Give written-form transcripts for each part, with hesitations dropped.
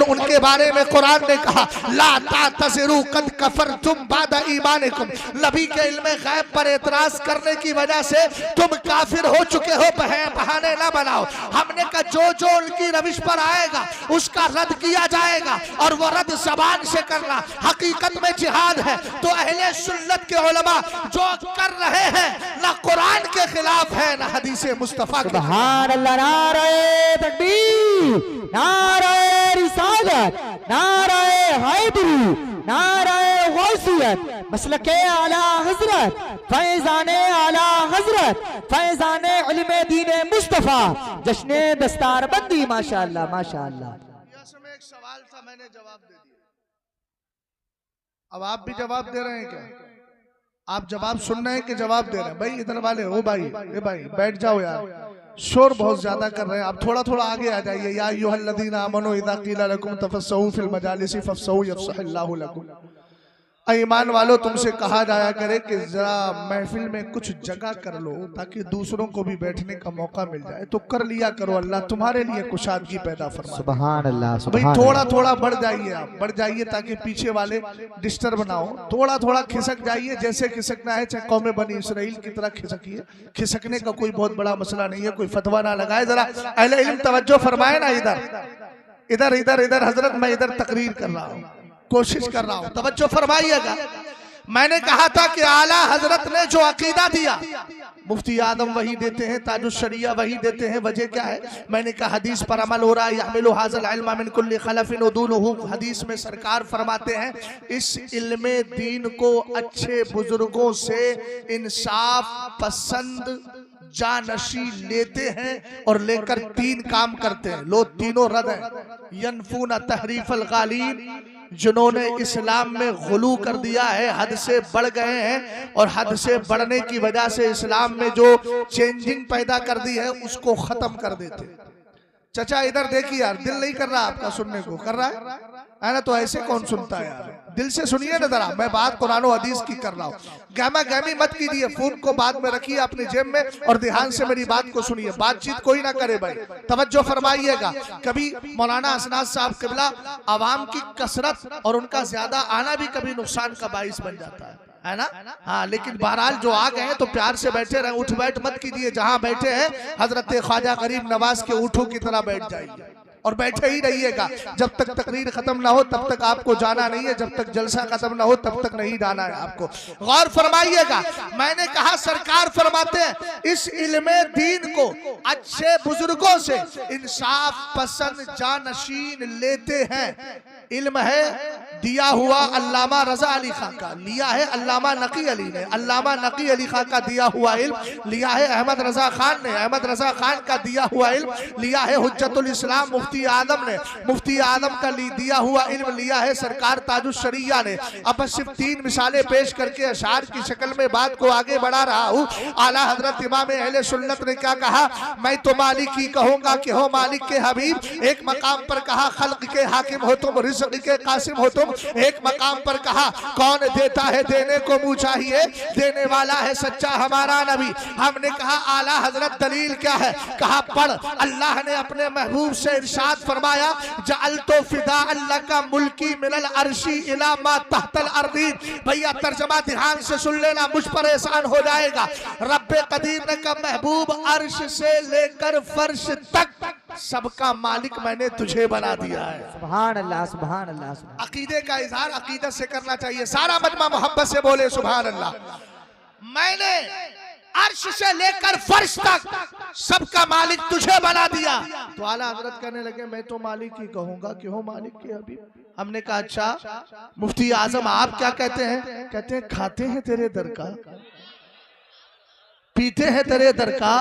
उनके बारे में कुरान ने कहा ला तातज़िरू कद कफरतुम बादा ईमानिकुम, नबी के इल्म गैब पर एतराज करने की वजह से तुम काफिर हो चुके हो, बहाने ना बनाओ। हमने कहा जो जो उनकी रविश पर आएगा उसका रद्द किया जाएगा, और वो रद्द ज़बान से करना हकीकत में जिहाद है। तो अहले सुन्नत के उलमा जो कर रहे हैं ना कुरान के खिलाफ है ना हदीस मुस्तफा के। सुभान अल्लाह, नारे तकबीर, नारे रिसालत, नारे हैदरी, नारे गौसियत, मसलके आला हजरत, फैजाने आला हजरत, फैजाने इल्मे दीने मुस्तफा, जश्ने दस्तारबंदी। माशाअल्लाह माशाअल्लाह। इसमें एक सवाल था, मैंने जवाब दे दिया। अब आप भी जवाब दे रहे हैं क्या? आप जवाब सुन रहे हैं कि जवाब दे रहे हैं? भाई इधर वाले हो भाई, ए भाई बैठ जाओ यार, शोर बहुत ज्यादा कर रहे हैं। आप थोड़ा थोड़ा आगे आ जाइए। या अय्युहल्लज़ीना आमनू इज़ा क़ीला लकुम तफ़स्सहू फ़िल मजालिसि फ़फ़स्सहू यफ़्सहिल्लाहु लकुम। ईमान वालों, तुमसे कहा जाया करे कि जरा महफिल में कुछ जगह कर लो ताकि दूसरों को भी बैठने का मौका मिल जाए, तो कर लिया करो। अल्लाह तुम्हारे लिए कुशादगी पैदा फरमाए। सुभान अल्लाह। भाई थोड़ा थोड़ा बढ़ जाइए, आप बढ़ जाइए ताकि पीछे वाले डिस्टर्ब ना हो। थोड़ा थोड़ा खिसक जाइए, जैसे खिसकना है, चाहे कौमे बनी इसराइल की तरह खिसकिए। खिसकने का कोई बहुत बड़ा मसला नहीं है, कोई फतवा ना लगाए। जरा अहले इल्म तवज्जो फरमाए ना, इधर इधर इधर इधर हजरत, मैं इधर तकरीर कर रहा हूँ, कोशिश कर रहा हूँ, तवज्जो फरमाइएगा। मैंने कहा था कि आला हजरत ने जो अकीदा दिया, मुफ्ती आदम वही देते हैं, ताजुश शरिया वही देते हैं। वजह क्या है? मैंने कहा हदीस पर अमल हो रहा है। यहमिलु हाज़ल इल्म मिन कुल्ली खलफिन उदूलुहु, हदीस में सरकार फरमाते हैं इस इल्मे दीन को अच्छे बुजुर्गों से इंसाफ पसंद जानशी लेते हैं और लेकर तीन काम करते हैं। लो तीनों रद हैं। यनफून तहरीफल गालीन, जिन्होंने इस्लाम में गुलू कर दिया है, हद से बढ़ गए हैं, और हद से बढ़ने की वजह से इस्लाम में जो चेंजिंग पैदा कर दी है उसको खत्म कर देते। चचा इधर देखिए यार, दिल नहीं कर रहा आपका सुनने को, कर रहा है ना? तो ऐसे कौन सुनता है यार? दिल से सुनिए ना जरा। मैं बात कुरान और हदीस की कर रहा हूँ। गहमा गहमी मत कीजिए, फोन को बाद में रखिए अपने जेब में और ध्यान से मेरी बात को सुनिए। बातचीत कोई ना करे भाई, तवज्जो फरमाइएगा। कभी मौलाना असनाद साहब किबला, आवाम की कसरत और उनका ज्यादा आना भी कभी नुकसान का बाइस बन जाता है ना? हाँ, लेकिन बहरहाल जो आ गए हैं तो प्यार से बैठे रहे, उठ बैठ मत कीजिए। जहां बैठे हैं हजरत ख्वाजा गरीब नवाज के ऊँटों की तरह बैठ जाइए और बैठे ही रहिएगा। जब तक तकरीर खत्म ना हो तब तक आपको जाना नहीं है, जब तक जलसा खत्म ना हो तब तक नहीं जाना है आपको। गौर फरमाइएगा। मैंने कहा सरकार फरमाते हैं इस इल्मे दीन को अच्छे बुजुर्गों से इंसाफ पसंद जानशीन लेते हैं। इल्म है दिया हुआ अल्लामा रजा अली खां का, लिया है अल्लामा नकी अली ने। अल्लामा नकी अली खां का दिया हुआ इल्म लिया है अहमद रजा खान ने। अहमद रजा खान का दिया हुआ इल्म लिया है हुज्जतुल इस्लाम मुफ्ती आदम ने। मुफ्ती आदम का दिया हुआ इल्म लिया है सरकार ताजुश शरिया ने। अब सिर्फ तीन मिसालें पेश करके अशार की शक्ल में बात को आगे बढ़ा रहा हूँ। आला हजरत इमाम अहले सुन्नत ने क्या कहा? मैं तो मालिक ही कहूंगा कि हो मालिक के हबीब। एक मकाम पर कहा खल्क के हाकिम हो तुम, रिज़्क़ के कासिम हो तुम। एक मकाम पर कहा कौन देता है देने को मुँह चाहिए, देने वाला है सच्चा हमारा नबी। हमने कहा आला हजरत दलील क्या है? कहा पढ़। अल्लाह ने अपने महबूब से इरशाद फरमाया जअल्तु फिदा अल्लाह का मुल्की मिनल अर्शी इला मा तहतल अर्दी। भैया तर्जमा ध्यान से सुन लेना, मुझ पर एहसान हो जाएगा। रब्बे कदीर ने कहा महबूब अर्श से लेकर फर्श तक सबका मालिक मैंने तुझे बना दिया है। सुभान अल्लाह सुभान अल्लाह। अकीदे का इजहार अकीदत से करना चाहिए। सारा मजमा मोहब्बत से बोले सुभान अल्लाह। मैंने अर्श से लेकर फर्श तक सबका मालिक तुझे बना दिया। तो आला हजरत कहने लगे मैं तो मालिक ही कहूंगा कि हो मालिक के हबीब। हमने कहा अच्छा मुफ्ती आजम आप क्या कहते हैं? कहते हैं खाते हैं तेरे दर का, पीते हैं तेरे दर का,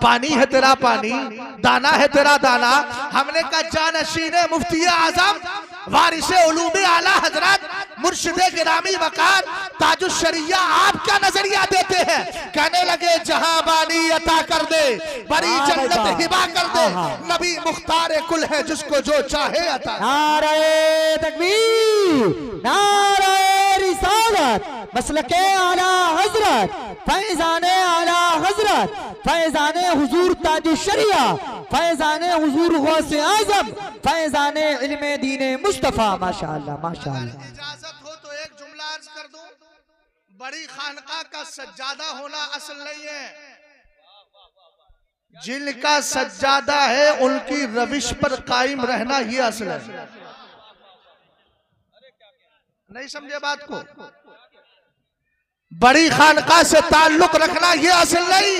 पानी है तेरा पानी, दाना है तेरा दाना। हमने कहा जानशीने मुफ्ती आजम वारिसे उलूमे आला हजरत मुर्शिदे गिरामी वकार ताजुश शरिया आप क्या नजरिया देते हैं? कहने लगे जहां बानी अता कर दे, बड़ी जन्नत हिबा कर दे, नबी मुख्तार कुल है जिसको जो चाहे अता। नारे तकबीर, नारे रिसालत, हजरत मसलके आला हजरत फैजाने आला हजरत फैजाने हुजूर ताज शरिया फैजाने हुजूर गौसे आजम फैजाने इल्मे दीने मुस्तफा। माशाअल्लाह माशाअल्लाह। इजाजत हो तो एक जुमला अर्ज कर दूं, बड़ी खानका का सज्जादा होना असल नहीं है, जिनका सज्जादा है उनकी रविश पर कायम रहना ये असल है। नहीं समझे बात को? बड़ी खानका से ताल्लुक रखना ये असल नहीं,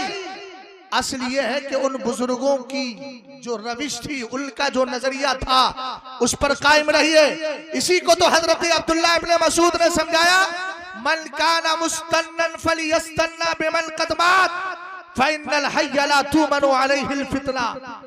असल ये है कि उन बुजुर्गों की जो रविश थी, उनका जो नजरिया था, उस पर कायम रहिए। इसी को तो हजरत अब्दुल्लाह इब्न मसूद ने समझाया, मन काना मुस्तन्नन फलियस्तन्ना बिमन कदमात फइन्नल हय्य ला तुमनु अलैहिल फितना।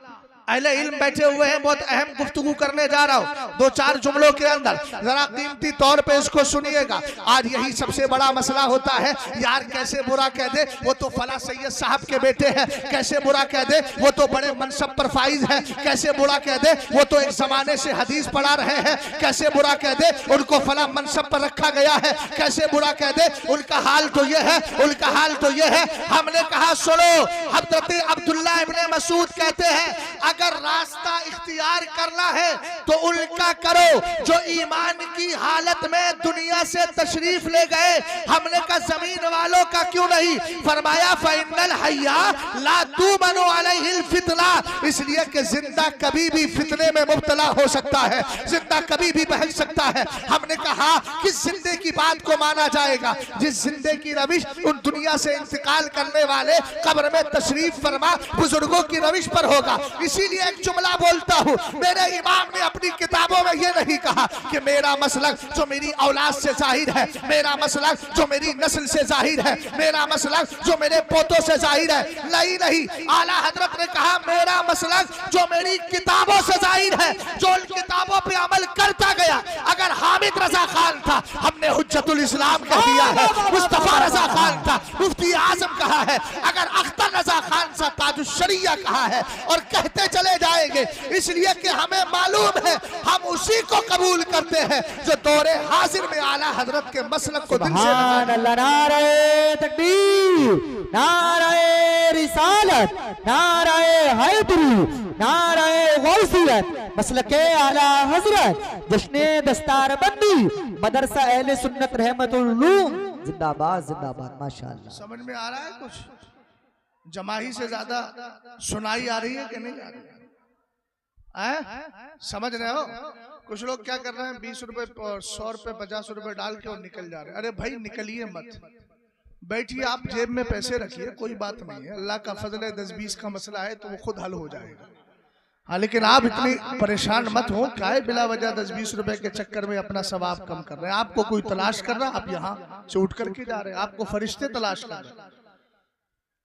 अहले इल्म बैठे हुए हैं, बहुत अहम गुफ्तगू करने जा रहा हूँ दो चार जुमलों के अंदर, जरा कीमती तौर पे इसको सुनिएगा। आज यही सबसे बड़ा मसला होता है, यार कैसे बुरा कह दे वो तो फला सैयद साहब के बेटे हैं, कैसे बुरा कह दे वो तो बड़े मनसब पर फाइज है, कैसे बुरा कह दे वो तो एक जमाने से हदीस पढ़ा रहे हैं, कैसे बुरा कह दे उनको फला मनसब पर रखा गया है, कैसे बुरा कह दे उनका हाल तो ये है, उनका हाल तो ये है। हमने कहा सुनो, हजरत अब्दुल्लाह इब्न मसूद कहते हैं अगर रास्ता इख्तियार करना है तो उनका करो जो ईमान की हालत में दुनिया से तशरीफ ले गए। हमने कहा जमीन वालों का क्यों नहीं? फरमाया फइन्नल हय्या ला तुमनु अलैहिल फितना, इसलिए कि जिंदा कभी भी फितने में मुब्तला हो सकता है, जिंदा कभी भी बहक सकता है। हमने कहा किस जिंदे की बात को माना जाएगा? जिस जिंदे की रविश उन दुनिया से इंतकाल करने वाले कब्र में तशरीफ फरमा बुजुर्गों की रविश पर होगा। इसीलिए एक जुमला बोलता हूँ, मेरे इमाम ने अपनी किताबों में ये नहीं कहा कि मेरा मसलक जो मेरी औलाद से जाहिर है, मेरा मसलक जो मेरी नस्ल से जाहिर है, मेरा मसलक जो मेरे पोतों से जाहिर है। नहीं नहीं, आला हजरत ने कहा मेरा मसलक जो मेरी किताबों से जाहिर है, जो उन किताबों पे अमल करता गया। अगर हामिद रजा खान था, हमने हुज्जतुल इस्लाम कह दिया है, मुस्तफा रजा खान था, मुफ्ती आजम कहा है, अगर अख्तर रजा खान सा ताजुश शरिया कहा है, और कहते चले जाएंगे। इसलिए कि हमें मालूम है हम उसी को कबूल करते हैं जो दौरे हाजिर में आला हजरत के मसलक को दिल से अल्लाह। नारे तकबीर, नारे रिसालत, नारे हैदरी, नारे गौसियत, मसलके आला हजरत, जश्ने दस्तारबंदी, मदरसा अहले सुन्नत रहमतुल उलूम जिंदाबाद जिंदाबाद। माशाअल्लाह। समझ में आ रहा है? कुछ जमाही से ज्यादा सुनाई आ रही है कि नहीं आ रही है? समझ रहे हो? कुछ लोग क्या कर रहे हैं, 20 रुपए 100 रुपए 50 रुपए डाल के और निकल जा रहे हैं। अरे भाई निकलिए मत, बैठिए, आप जेब में पैसे रखिए, कोई बात नहीं है, अल्लाह का फजल है, 10-20 का मसला है तो वो खुद हल हो जाएगा। हाँ, लेकिन आप इतनी परेशान मत हो, क्या है बिला वजह 10-20 रुपए के चक्कर में अपना सवाब कम कर रहे हैं। आपको कोई तलाश कर रहा, आप यहाँ से उठ करके जा रहे हैं, आपको फरिश्ते तलाश कर रहे हैं।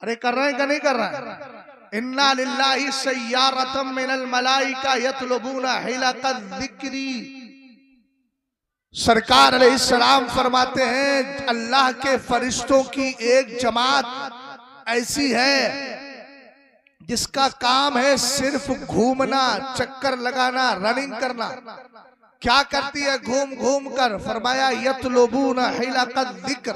अरे कर रहे हैं क्या नहीं कर रहा है? इन्ना लिल्लाहि सय्यारतम मिनल मलाइका यतलबूना हिलकल ज़िक्री। सरकार अलैहिस्सलाम फरमाते हैं अल्लाह के फरिश्तों की एक जमात ऐसी है जिसका काम है सिर्फ घूमना, चक्कर लगाना, रनिंग करना। क्या करती है घूम घूम कर? फरमाया यतलबूना हिलकल ज़िक्र,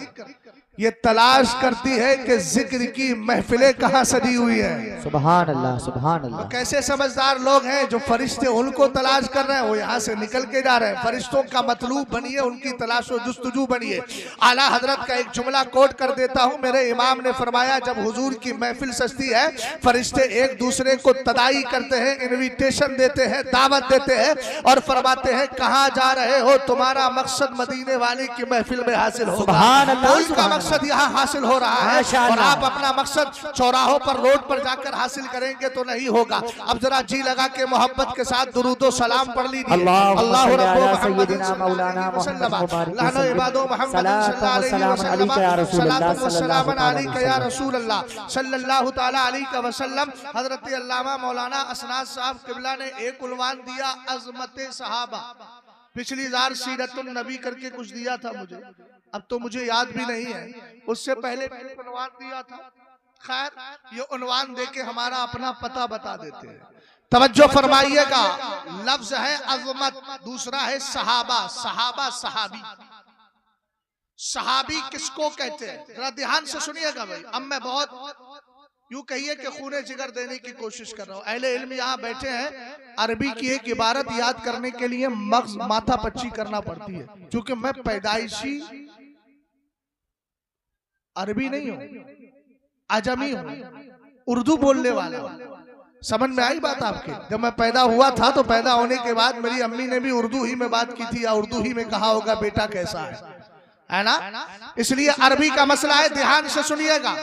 ये तलाश करती है कि जिक्र की महफिलें कहाँ सजी हुई है। सुभान अल्लाह सुभान अल्लाह। कैसे समझदार लोग हैं जो फरिश्ते उनको तलाश कर रहे हैं, वो यहाँ से निकल के जा रहे हैं। फरिश्तों का मतलूब बनिए, उनकी तलाश व जुस्तजू बनिए। आला हजरत का एक जुमला कोट कर देता हूँ, मेरे इमाम ने फरमाया जब हुजूर की महफिल सजती है, फरिश्ते एक दूसरे को तदाई करते हैं, इन्विटेशन देते हैं, दावत देते हैं और फरमाते हैं कहाँ जा रहे हो, तुम्हारा मकसद मदीने वाले की महफिल में हासिल होगा। मकसद यहाँ हासिल हो रहा है और आप अपना मकसद चौराहों पर, रोड पर जाकर हासिल करेंगे तो नहीं होगा। अब जरा जी लगा के मोहब्बत के साथ दुरूदो सलाम पढ़ लीजिए। अल्लाह रब्बो मुहम्मद सल्लल्लाहु अलैहि वसल्लम लानो इबादो मुहम्मद सल्लल्लाहु अलैहि या रसूल अल्लाह सल्लल्लाहु तआला अलैहि वसल्लम। हजरत अल्लामा मौलाना असनाद साहब किबला ने एक उन्वान दिया, अज़मत सहाबा। पिछली बार सीरतुन नबी करके कुछ दिया था मुझे, अब तो मुझे याद भी नहीं है, उससे पहले मैंने उन्वान दिया था। खैर, ये उन्वान देके हमारा अपना पता बता देते हैं। तवज्जो फरमाइएगा, लफ्ज है अज़मत, दूसरा है सहाबा, सहाबा सहाबी। सहाबी किसको कहते हैं, जरा ध्यान से सुनिएगा भाई। अब मैं बहुत यूं कहिए कि खूने जिगर देने की कोशिश कर रहा हूं। अहले इल्म यहाँ बैठे हैं, अरबी की एक इबारत याद करने के लिए मगज माथा पच्ची करना पड़ती है, क्योंकि मैं पैदाइशी अरबी नहीं हूं, अजमी हूं, उर्दू बोलने वाला हूं। समझ में आई बात आपके? जब मैं पैदा हुआ था तो पैदा होने के बाद मेरी अम्मी ने भी उर्दू ही में बात की थी, या उर्दू ही में कहा होगा बेटा कैसा है ना? इसलिए अरबी का मसला है, ध्यान से सुनिएगा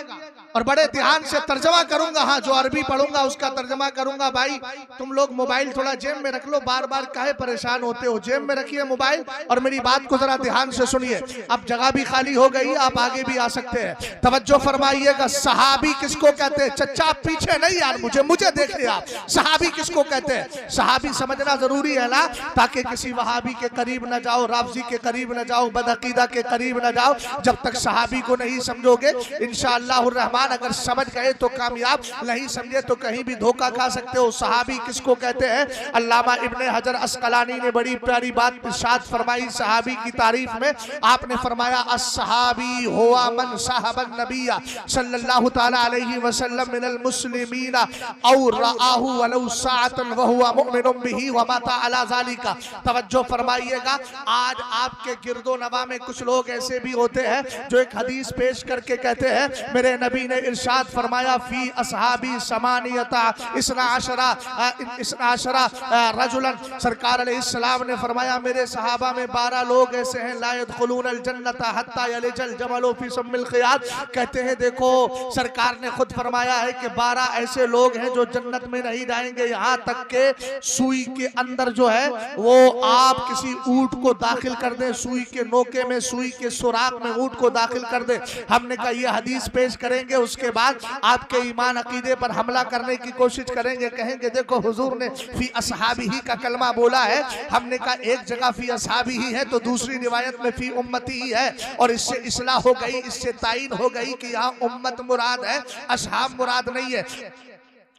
और बड़े ध्यान से तर्जमा करूंगा। हाँ, जो अरबी पढ़ूंगा उसका तर्जमा करूंगा। भाई तुम लोग मोबाइल थोड़ा जेब में रख लो, बार बार काहे परेशान होते हो? जेब में रखिए मोबाइल और मेरी बात को जरा ध्यान से सुनिए। अब जगह भी खाली हो गई, आप आगे भी आ सकते हैं। तवज्जो फरमाइएगा। सहाबी किसको कहते हैं? चच्चा पीछे नहीं यार, मुझे देखिए आप। सहाबी किसको कहते हैं? सहाबी समझना जरूरी है ना, ताकि किसी वहाबी के करीब न जाओ, राफजी के करीब न जाओ, बदअकीदा के करीब न जाओ। जब तक सहाबी को नहीं समझोगे इंशाअल्लाह रहमान, अगर समझ गए तो कामयाब, नहीं समझे तो कहीं भी धोखा खा सकते हो। सहाबी किसको कहते हैं? अल्लामा इब्ने हजर अस्कलानी ने बड़ी प्यारी बात इरशाद फरमाई सहाबी की तारीफ में। आपने फरमाया अस्सहाबी हुवा मन साहबन नबिया सल्लल्लाहु ताला अलैहि वसल्लम मिनल मुस्लिमीन औ रआहु वलौ साअतन व हुवा मुमिनुन बिही व माता अला ज़ालिका। तवज्जो फरमाइएगा। आज आपके गिरदो नवा में कुछ लोग ऐसे भी होते हैं जो एक हदीस पेश करके कहते हैं मेरे नबी ने इरशाद फरमाया फी असहाबी समानियता इसना अशरा रजुलन। सरकार अलैहिस्सलाम ने फरमाया मेरे सहाबा में 12 लोग ऐसे हैं ला यदखुलूनल जन्नता हत्ता यलिजल जमलु फी सम्मिल खियात। कहते हैं देखो सरकार ने खुद फरमाया है कि 12 ऐसे लोग हैं जो जन्नत में नहीं जाएंगे यहाँ तक के सुई के अंदर जो है वो आप किसी ऊंट को दाखिल कर दे, सुई के नोके में, सुई के सुराख में ऊंट को दाखिल कर दे। हमने कहा ये हदीस पेश करेंगे, उसके बाद आपके ईमान अकीदे पर हमला करने की कोशिश करेंगे, कहेंगे देखो हुजूर ने फी असहाबी ही का कलमा बोला है। हमने कहा एक जगह फी असहाबी ही है तो दूसरी रिवायत में फी उम्मती ही है, और इससे इस्लाह हो गई, इससे तायीन हो गई कि यहाँ उम्मत मुराद है, असहाब मुराद नहीं है।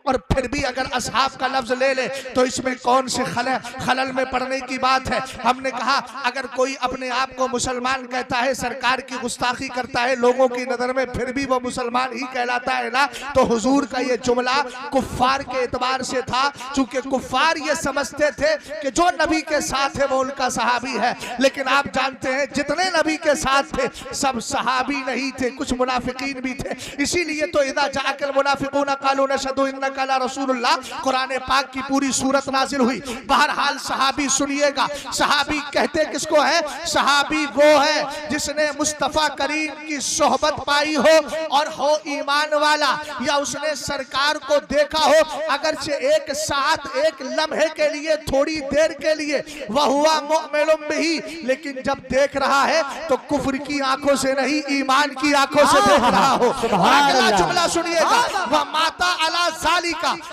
और फिर भी अगर असहाब का लफ्ज ले ले तो इसमें कौन से खलल में पड़ने की बात है? हमने कहा अगर कोई अपने आप को मुसलमान कहता है, सरकार की गुस्ताखी करता है लोगों की नजर में, फिर भी वो मुसलमान ही कहलाता है ना। तो हुजूर का ये जुमला कुफ्फार के एतबार से था, चूंकि कुफ्फार ये समझते थे कि जो नबी के साथ है वो उनका सहाबी है। लेकिन आप जानते हैं जितने नबी के साथ थे सब सहाबी नहीं थे, कुछ मुनाफिकीन भी थे। इसीलिए तो इदा जाअकल मुनाफिकून क़ालू नशहदु इन्नका ला रसूलुल्लाह, कुरान पाक की पूरी सूरत नाजिल हुई। बहरहाल सहाबी सुनिएगा, सहाबी कहते किसको है? सहाबी वो है जिसने मुस्तफा करीम की सोहबत पाई हो और हो ईमान वाला, या उसने सरकार को देखा हो अगरचे एक साथ, एक लम्हे के लिए, थोड़ी देर के लिए, वह हुआ मुमिनुन बिही, लेकिन जब देख रहा है तो कुफ्र की आंखों से नहीं ईमान की आंखों से देख रहा हो। अगला जुमला सुनिएगा, वह माता अला ज़ालिका,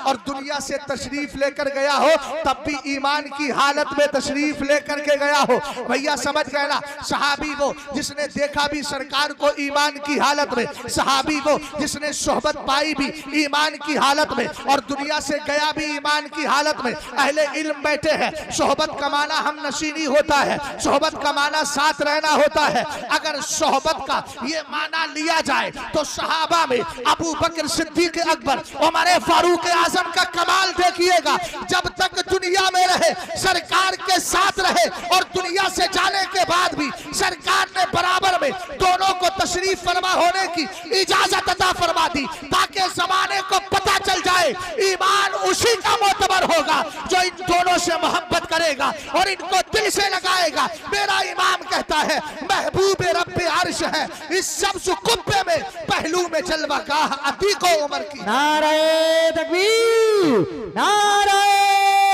और दुनिया से तशरीफ लेकर गया हो तब भी ईमान की हालत में तशरीफ लेकर के गया हो। भैया समझ गए ना? सहाबी वो जिसने देखा भी सरकार को ईमान की हालत में, सहाबी वो जिसने सोहबत पाई भी ईमान की हालत में और दुनिया से गया भी ईमान की हालत में। अहले इल्म बैठे हैं, सोहबत का माना हम नशीनी होता है, सोहबत का माना साथ रहना होता है। अगर सोहबत का ये माना लिया जाए तो सहाबा में अबू बकर सिद्दीक अकबर, उमर फारूक आजम का कमाल देखिएगा। जब तक दुनिया में रहे सरकार के साथ रहे और दुनिया से जाने के बाद भी सरकार ने बराबर में दोनों को तशरीफ फरमा होने की इजाजत अता फरमा दी, ताकि जमाने को पता चल जाए ईमान उसी का मोतबर होगा जो इन दोनों से मोहब्बत करेगा और इनको दिल से लगाएगा। मेरा इमाम कहता है महबूब रब्बे अर्श है इस शब्द कुब्बे में, पहलू में जलवागाह अतीको उमर की। नारे तकबीर, नारे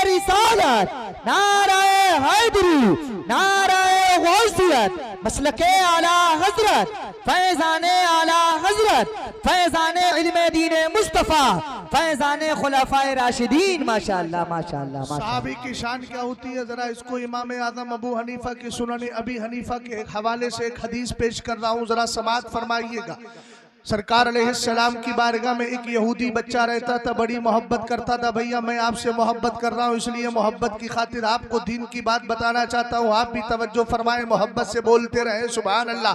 रिसालत, नारे हैदरी, नारे गौसियत, मसलके आला हजरत, फैजाने आला हजरत, फैजाने इल्मे दीने मुस्तफा, फैजाने खुलाफाए राशिदीन। माशाअल्लाह माशाअल्लाह। सहाबी की शान क्या होती है, जरा इसको इमाम आजम अबू हनीफा की सुनन अबी हनीफा के हवाले से एक हदीस पेश कर रहा हूँ, जरा समाअत फरमाइएगा। सरकार अलैहिस्सलाम की बारगाह में एक यहूदी बच्चा रहता था, बड़ी मोहब्बत करता था। भैया मैं आपसे मोहब्बत कर रहा हूँ, इसलिए मोहब्बत की खातिर आपको दीन की बात बताना चाहता हूँ, आप भी तवज्जो फरमाएं, मोहब्बत से बोलते रहे, सुभान अल्लाह,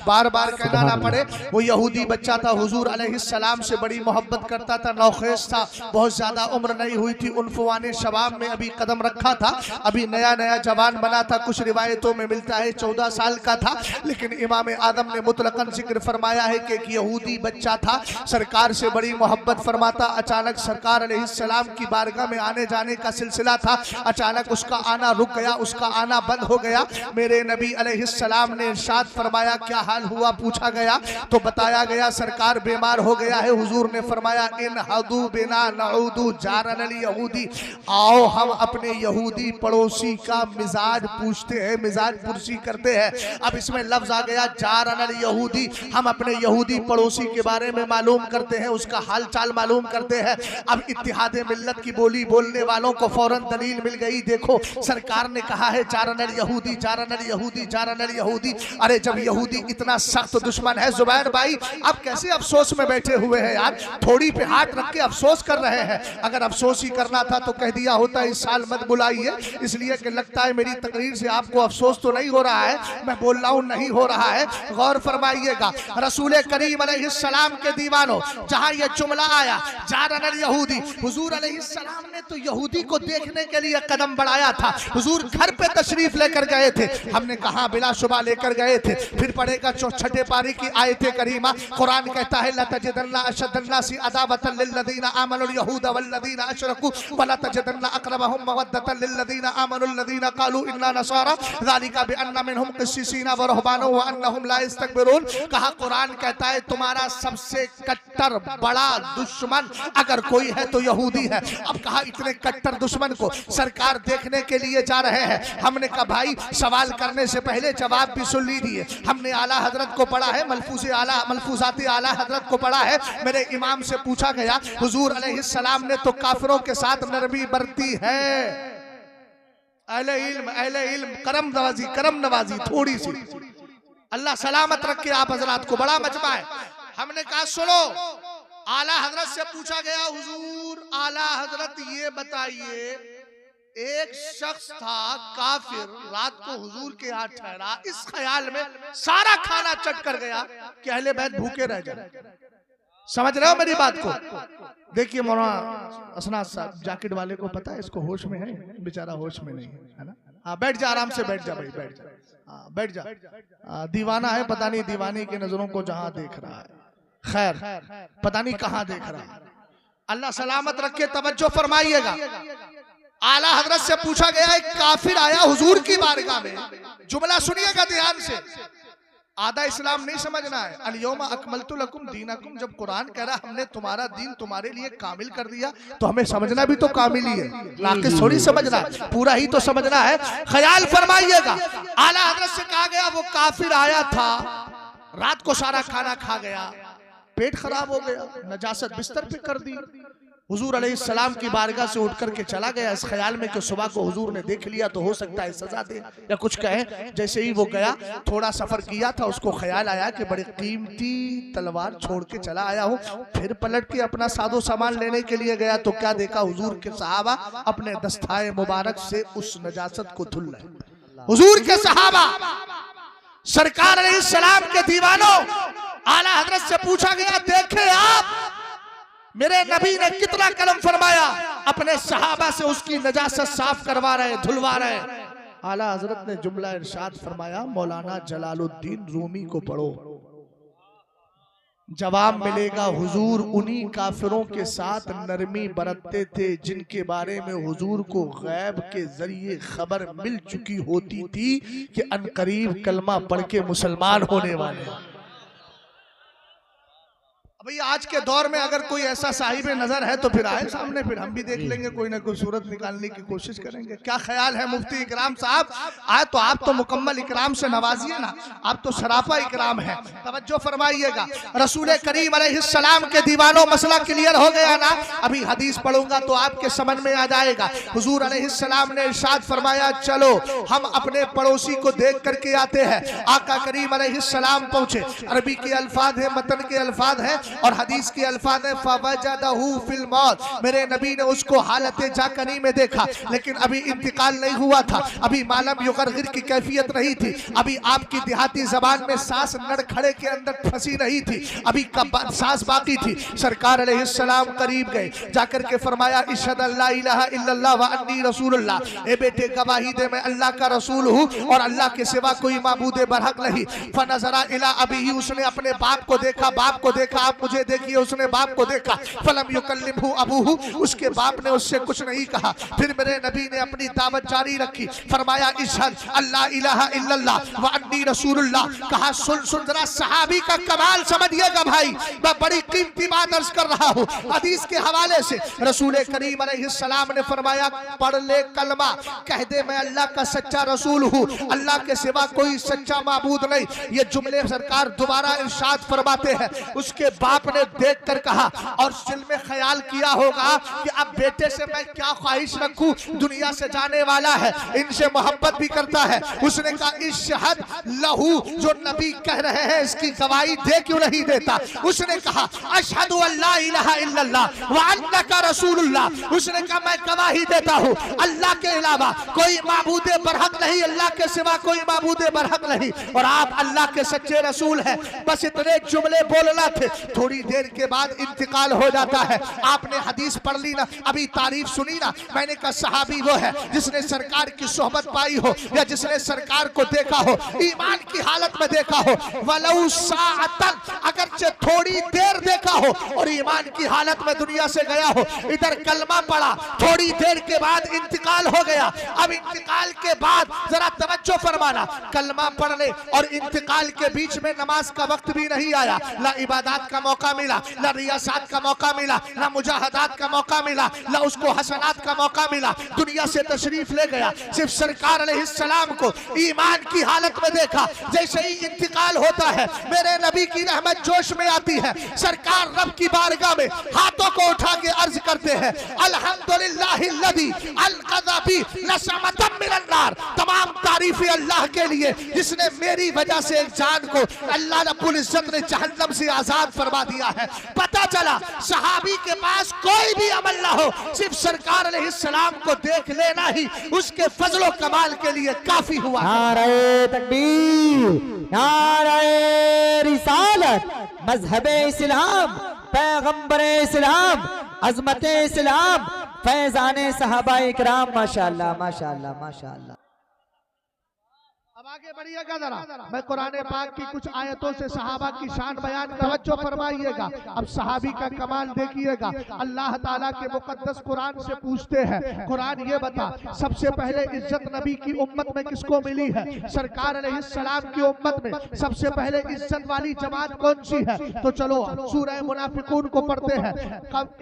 बार बार कहना ना पड़े। वो यहूदी बच्चा था, हुजूर अलैहिस्सलाम से बड़ी मोहब्बत करता था, नौखेज था, बहुत ज्यादा उम्र नहीं हुई थी, उन्फवाने शबाब में अभी कदम रखा था, अभी नया नया जवान बना था। कुछ रिवायतों में मिलता है 14 साल का था, लेकिन इमाम आदम ने मुतलकन जिक्र फरमाया है कि एक यहूदी बच्चा था, सरकार से बड़ी मोहब्बत फरमाता। अचानक सरकार अलैहिस्सलाम की बारगाह में आने जाने का सिलसिला था, अचानक उसका आना रुक गया, उसका आना बंद हो गया। मेरे नबी अलैहिस्सलाम ने इरशाद फरमाया, क्या हाल हुआ, पूछा गया तो बताया गया सरकार बीमार हो गया है। हुजूर ने फरमाया, इन हदू बिना नऊदू जारन यहूदी, आओ हम अपने यहूदी पड़ोसी का मिजाज पूछते हैं, मिजाज पुरसी करते हैं। अब इसमें लफ्ज आ गया जारन यहूदी, हम अपने यहूदी पड़ोसी के बारे में मालूम करते हैं, उसका हाल चाल मालूम करते हैं। अब इत्तिहाद मिल्लत की बोली बोलने वालों को फौरन दलील मिल गई। देखो सरकार ने कहा है जारनल यहूदी, जारनल यहूदी, जारनल यहूदी। अरे जब यहूदी इतना सख्त दुश्मन है जुबैर भाई, अब कैसे अफसोस में बैठे हुए हैं यार, थोड़ी पे हाथ रख के अफसोस कर रहे हैं। अगर अफसोस ही करना था तो कह दिया होता इस साल मत बुलाइए, इसलिए कि लगता है मेरी तकरीर से आपको अफसोस तो नहीं हो रहा है, मैं बोल रहा हूँ नहीं हो रहा है। गौर फरमाइएगा, रसूल करीम अलैहिस्सलाम के दीवानों, जहां ये जुमला आया जारनल यहूदी, हुजूर अलैहिस्सलाम ने तो यहूदी को देखने के लिए कदम बढ़ाया था। हुजूर घर पे तशरीफ लेकर गए थे, हमने कहा बिलाशुबा लेकर गए थे। फिर पढ़ेगा 64 पारी की आयत करीमा, कुरान कहता है लतजदन्ना अशद्दन्नासी अदावतन लिल्लज़ीना आमनुल यहूद वल्लज़ीना अशरकू वलतजदन्ना अक़रबहुम मवद्दतन लिल्लज़ीना आमनुल लज़ीना क़ालू इन्ना नसारा ज़ालिका बिअन्ना मिनहुम क़िस्सीसीना व रुहबाना व अन्नहुम ला यस्तकबिरून। कहा कुरान कहता है तुम्हारा सबसे कट्टर बड़ा दुश्मन अगर कोई है तो यहूदी है। अब कहा इतने कट्टर दुश्मन को सरकार देखने के लिए जा रहे हैं। हमने कहा भाई सवाल करने से पहले जवाब भी सुन लीजिए। हमने आला हजरत को पढ़ा है, मलफूजाते आला हजरत को पढ़ा है। मेरे इमाम से पूछा गया हुजूर अलैहिस्सलाम ने तो काफिरों के साथ नरमी बरती है। अहले इल्म करम नवाजी थोड़ी सी, अल्लाह सलामत रखे आप हजरात को, बड़ा मजमा है। हमने कहा सुनो, आला हजरत से पूछा गया हुजूर आला हजरत ये बताइए, एक शख्स था काफिर, रात को हुजूर के यहाँ ठहरा, इस ख्याल में सारा खाना चट कर गया कि अहले बैत भूखे रह जाए। समझ रहे हो मेरी बात को? देखिए मौलाना असनाद साहब जैकेट वाले को पता है इसको होश में है, बेचारा होश में नहीं है ना। हाँ बैठ जा, आराम से बैठ जा भाई, बैठ जा, हाँ बैठ जा। दीवाना है, पता नहीं दीवानी की नजरों को जहां देख रहा है, खैर पता नहीं कहां देख रहा है, अल्लाह सलामत रखे। तवज्जो फरमाइएगा, आला हजरत से पूछा गया एक काफिर आया हुजूर की बारगाह में, जुमला सुनिएगा ध्यान से, आधा इस्लाम नहीं समझना है। अल-यौमा अकमलतु लकुम दीनकुम, जब कुरान कह रहा हमने तुम्हारा दीन तुम्हारे लिए कामिल कर दिया तो हमें समझना भी तो कामिल ही है, नाक़िस थोड़ी समझना है, पूरा ही तो समझना है। ख्याल फरमाइएगा, आला हजरत से कहा गया वो काफिर आया था, रात को सारा खाना खा गया, पेट खराब हो गया, नजासत बिस्तर पे कर दी, हुजूर अलैहिस्सलाम की बारगाह से उठ करके चला गया इस ख्याल में कि सुबह को हुजूर ने देख लिया तो हो सकता है सजा दे या कुछ कहे। जैसे ही वो गया, थोड़ा सफर किया था, उसको ख्याल आया कि बड़ी कीमती तलवार छोड़ के चला आया हूँ। फिर पलट के अपना सादो सामान लेने के लिए गया तो क्या देखा, हुजूर के सहाबा अपने दस्ताए मुबारक से उस नजासत को धुल रहे। हुजूर के सहाबा, सरकार अलैहिस्सलाम के दीवानों, आला हजरत से पूछा गया देखे आप मेरे नबी ने कितना कलम फरमाया, अपने सहाबा से उसकी नजासत साफ करवा रहे, धुलवा रहे। आला हजरत ने जुमला इरशाद फरमाया, मौलाना जलालुद्दीन रूमी को पढ़ो, जवाब मिलेगा। हुजूर उन्हीं काफिरों के साथ नरमी बरतते थे जिनके बारे में हुजूर को गैब के जरिए खबर मिल चुकी होती थी कि अनकरीब कलमा पढ़ के मुसलमान होने वाले। भाई आज के दौर में अगर कोई ऐसा साहिब नजर है तो फिर आए सामने, फिर हम भी देख लेंगे, कोई ना कोई सूरत निकालने की कोशिश करेंगे। क्या ख्याल है मुफ्ती इकराम साहब? आए तो आप तो मुकम्मल इकराम से नवाजिए ना, आप तो सरापा इकराम है। तवज्जो फरमाइएगा, रसूल करीम अलैहिस्सलाम के दीवानों मसला क्लियर हो गया ना। अभी हदीस पढ़ूंगा तो आपके समझ में आ जाएगा। हुजूर अलैहिस्सलाम ने इरशाद फरमाया, चलो हम अपने पड़ोसी को देख करके आते हैं। आका करीम अलैहिस्सलाम पहुंचे। अरबी के अल्फाज है, मतन के अल्फाज है और हदीस के अल्फाज है, फवजदहू फिल मौत। मेरे नबी ने उसको हालत जाकनी में देखा, लेकिन अभी इंतकाल नहीं हुआ था, अभी मालम युगरगिर की कैफियत नहीं थी, अभी आपकी देहाती जबान में सांस नड़खड़े के अंदर फंसी नहीं थी, अभी सांस बाकी थी। सरकार अलैहिस्सलाम करीब गए, जाकर के फरमाया, इशहद अल्ला इलाहा इल्लल्लाह व अन्नी रसूलुल्लाह। ए बेटे गवाही दे मैं अल्लाह का रसूल हूँ और अल्लाह के सिवा कोई माबूद बरहक नहीं। फनज़रा इला अबीही, उसने अपने बाप को देखा, बाप को देखा, आप मुझे देखिए, उसने बाप को देखा। फलम युकल्लिमहु अबूहु, उसके बाप ने उससे कुछ नहीं कहा। फिर मेरे नबी ने अपनी दावत जारी रखी, फरमाया, इशहद अल्ला इलाहा इल्लल्लाह व अन्नी रसूलुल्लाह। कहा, सुन सुन जरा सहाबी का कमाल समझिएगा भाई, मैं बड़ी कीमती बात अर्ज कर रहा हूँ हदीस के हवाले से। रसूल करीम अलैहिस्सलाम ने फरमाया, पढ़ ले कलमा, कह दे मैं अल्लाह का सच्चा रसूल हूँ, अल्लाह के सिवा कोई सच्चा माबूद नहीं। ये जुमले सरकार दोबारा इरशाद फरमाते हैं। उसके बाप ने देख कर कहा और दिल में ख्याल किया होगा कि अब बेटे से मैं क्या ख्वाहिश रखूं, दुनिया से जाने वाला है, इनसे मोहब्बत भी करता है। उसने कहा, इशहद लहू, जो नबी कह रहे हैं इसकी गवाही दे क्यों नहीं देता? उसने कहा, अशहदु अल्ला इलाहा इल्लल्लाह व अन्नका रसूलुल्लाह। उसने कहा, मैं गवाही देता हूँ अल्लाह के अलावा कोई माबूद बरहक नहीं, अल्लाह के सिवा कोई माबूद बरहक नहीं, और आप अल्लाह के सच्चे रसूल हैं। बस इतने जुमले बोलना थे। थोड़ी देर के बाद इंतकाल हो जाता है। आपने हदीस पढ़ ली ना, अभी तारीफ सुनी ना। मैंने कहा, सहाबी वो है जिसने सरकार की सोहबत पाई हो या जिसने सरकार को देखा हो, ईमान की हालत में देखा हो, वलौ साअतन, अगरचे थोड़ी देर देखा हो और ईमान की हालत में दुनिया से गया हो। इधर कलमा पढ़ा, थोड़ी देर के बाद इंतकाल हो गया। अब इंतकाल के बाद जरा तवज्जो फरमाना, कलमा पढ़ने और इंतकाल के बीच में नमाज का वक्त भी नहीं आया, ना इबादत का मौका मिला, ना रियासत का मौका मिला, ना मुजाहदात का मौका मिला, ना उसको हसनात का मौका मिला। दुनिया से तशरीफ ले गया, सिर्फ सरकार अलैहिस्सलाम को ईमान की हालत में देखा। जैसे ही इंतकाल होता है, मेरे नबी की रहमत जोश में आती है। सरकार रब की बारगाह में हाथों को उठा के अर्ज करते हैं, अल्हम्दुलिल्लाहिल्लज़ी अलक़ज़ा बी नसमतम मिनन नार। तमाम तारीफें अल्लाह के लिए जिसने मेरी वजह से एक जान को अल्लाह रब्बुल इज्जत ने जहन्नम से आजाद फरमा दिया है। पता चला सहाबी के पास कोई भी अमल ना हो, सिर्फ सरकार अलैहिस्सलाम को देख लेना ही उसके फजलो कमाल के लिए काफी हुआ। नारे तकबीर, नारे रिसालत, मजहबे इस्लाम, पैगंबरे इस्लाम, अजमते इस्लाम, फैजाने सहाबाए इकराम। माशाअल्लाह माशाअल्लाह माशाअल्लाह। अब आगे बढ़िएगा जरा, मैं कुरान पाक की कुछ आयतों से सहाबा की शान बयान तवज्जो फरमाइएगा। अब सहाबी का कमाल देखिएगा। अल्लाह ताला के मुकद्दस कुरान से पूछते हैं, कुरान ये बता, सबसे पहले इज्जत नबी की उम्मत में किसको मिली है? सरकार अलैहिस्सलाम की उम्मत में सबसे पहले इज्जत वाली जमात कौन सी है? तो चलो सूरह मुनाफिकून को पढ़ते हैं।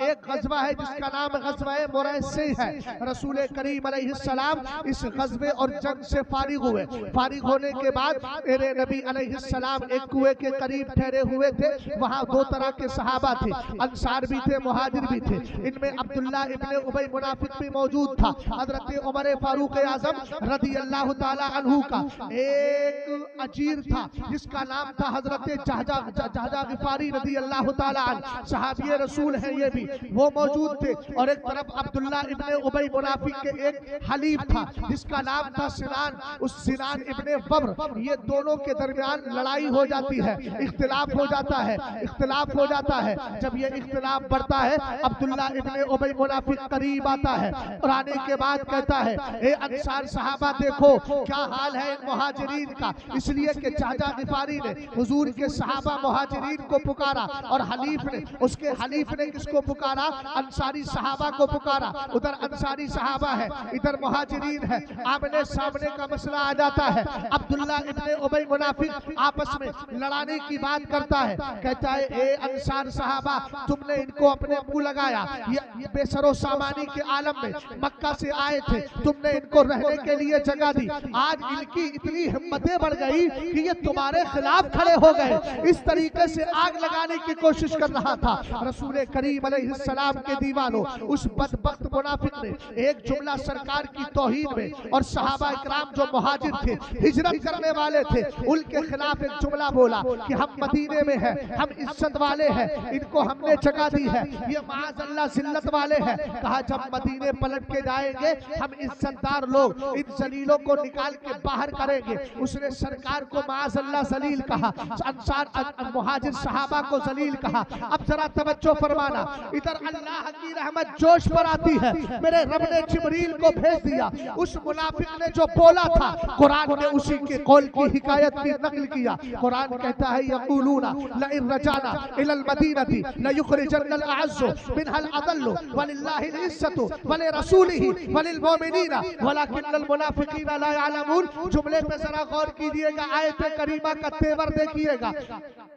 एक गज़वा है जिसका नाम गज़वा मुरैसी है। रसूल करीम अलैहिस्सलाम इस गज़वे और जंग से फारिग हुए। फारिग होने के बाद मेरे नबी अलैहिस्सलाम एक कुएं के करीब ठहरे हुए थे। वहां दो तरह के सहाबा थे, अंसार भी थे, मुहाजिर भी थे। इनमें अब्दुल्ला इब्ने उबई मुनाफिक भी मौजूद था। हजरत उमर फारूक आजम रज़ी अल्लाह ताला अन्हु का एक अजीर था जिसका नाम था हजरत जहजा गिफारी रज़ी अल्लाह ताला अन्हु, सहाबी रसूल है ये भी, वो मौजूद थे। और एक तरफ अब्दुल्ला इब्ने उबई मुनाफिक के एक हलीफ था जिसका नाम था सिनान, उस सिनान इब्ने वब्र। ये दोनों के दरमियान लड़ाई हो जाती है, इख्तिलाफ हो जाता है, इख्तिलाफ हो जाता है। जब ये इख्तिलाफ बढ़ता है, अब्दुल्ला इब्ने उबई मुनाफिक करीब आता है और आने के बाद कहता है, ए अंसार सहाबा देखो क्या हाल है इन मुहाजिरीन का। इसलिए कि चाचा गिफारी ने हुजूर के सहाबा मुहाजिरीन को पुकारा और हलीफ ने, उसके हलीफ ने किसको पुकारा? अंसारी सहाबा को पुकारा। उधर अंसारी सहाबा है, इधर मुहाजिरीन है, आमने सामने का मसला आ जाता है। अब्दुल्ला इब्ने उबई मुनाफिक आपस में लड़ाने की बात करता है, कहता है ए अंसार सहाबा, तुमने इनको अपने मुंह लगाया, ये बेसरो सामानी के आलम में मक्का से आए थे, तुमने इनको रहने के लिए जगह दी, आज इनकी इतनी हिम्मतें बढ़ गई कि ये तुम्हारे खिलाफ खड़े हो गए। इस तरीके से आग लगाने की कोशिश कर रहा था। रसूल करीम अलैहिस्सलाम के दीवानों, उस बदबख्त मुनाफिक ने एक जुमला सरकार की तौहीन में और सहाबा इकराम जो मुहाजिर थे, हिजरत करने वाले थे, उनके खिलाफ एक जुमला बोला कि हम मदीने में हैं, हम इज्जत वाले हैं, इनको हमने जगह दी है, ये माअज़ल्लाह जिल्लत वाले हैं। कहा जब मदीने पलट के जाएंगे हम इज्जतदार लोग इन जलीलों को निकाल के बाहर करेंगे। उसने सरकार को माअज़ल्लाह जलील कहा, अंसार मुहाजिर सहाबा को जलील कहा। अब जरा तवज्जो फरमाना, इधर अल्लाह की रहमत जोश पर आती है। मेरे रब ने जिब्रील को भेज दिया, उस मुनाफिक ने जो बोला था कुरान ने उसी के कौल की हिकायत की नकल किया। कुरान कहता है यक़ूलूना लइन रजाना इलल मदीनती लयुखरिजन्नल अअज़्ज़ु मिनहल अज़ल्लु वलिल्लाहिल इज़्ज़तु वलिरसूलिही वलिल मुमिनीना वलाकिन्नल मुनाफिकीना ला यअलमून। जुमले पे जरा गौर कीजिएगा, आयत करीमा का तेवर देखिएगा।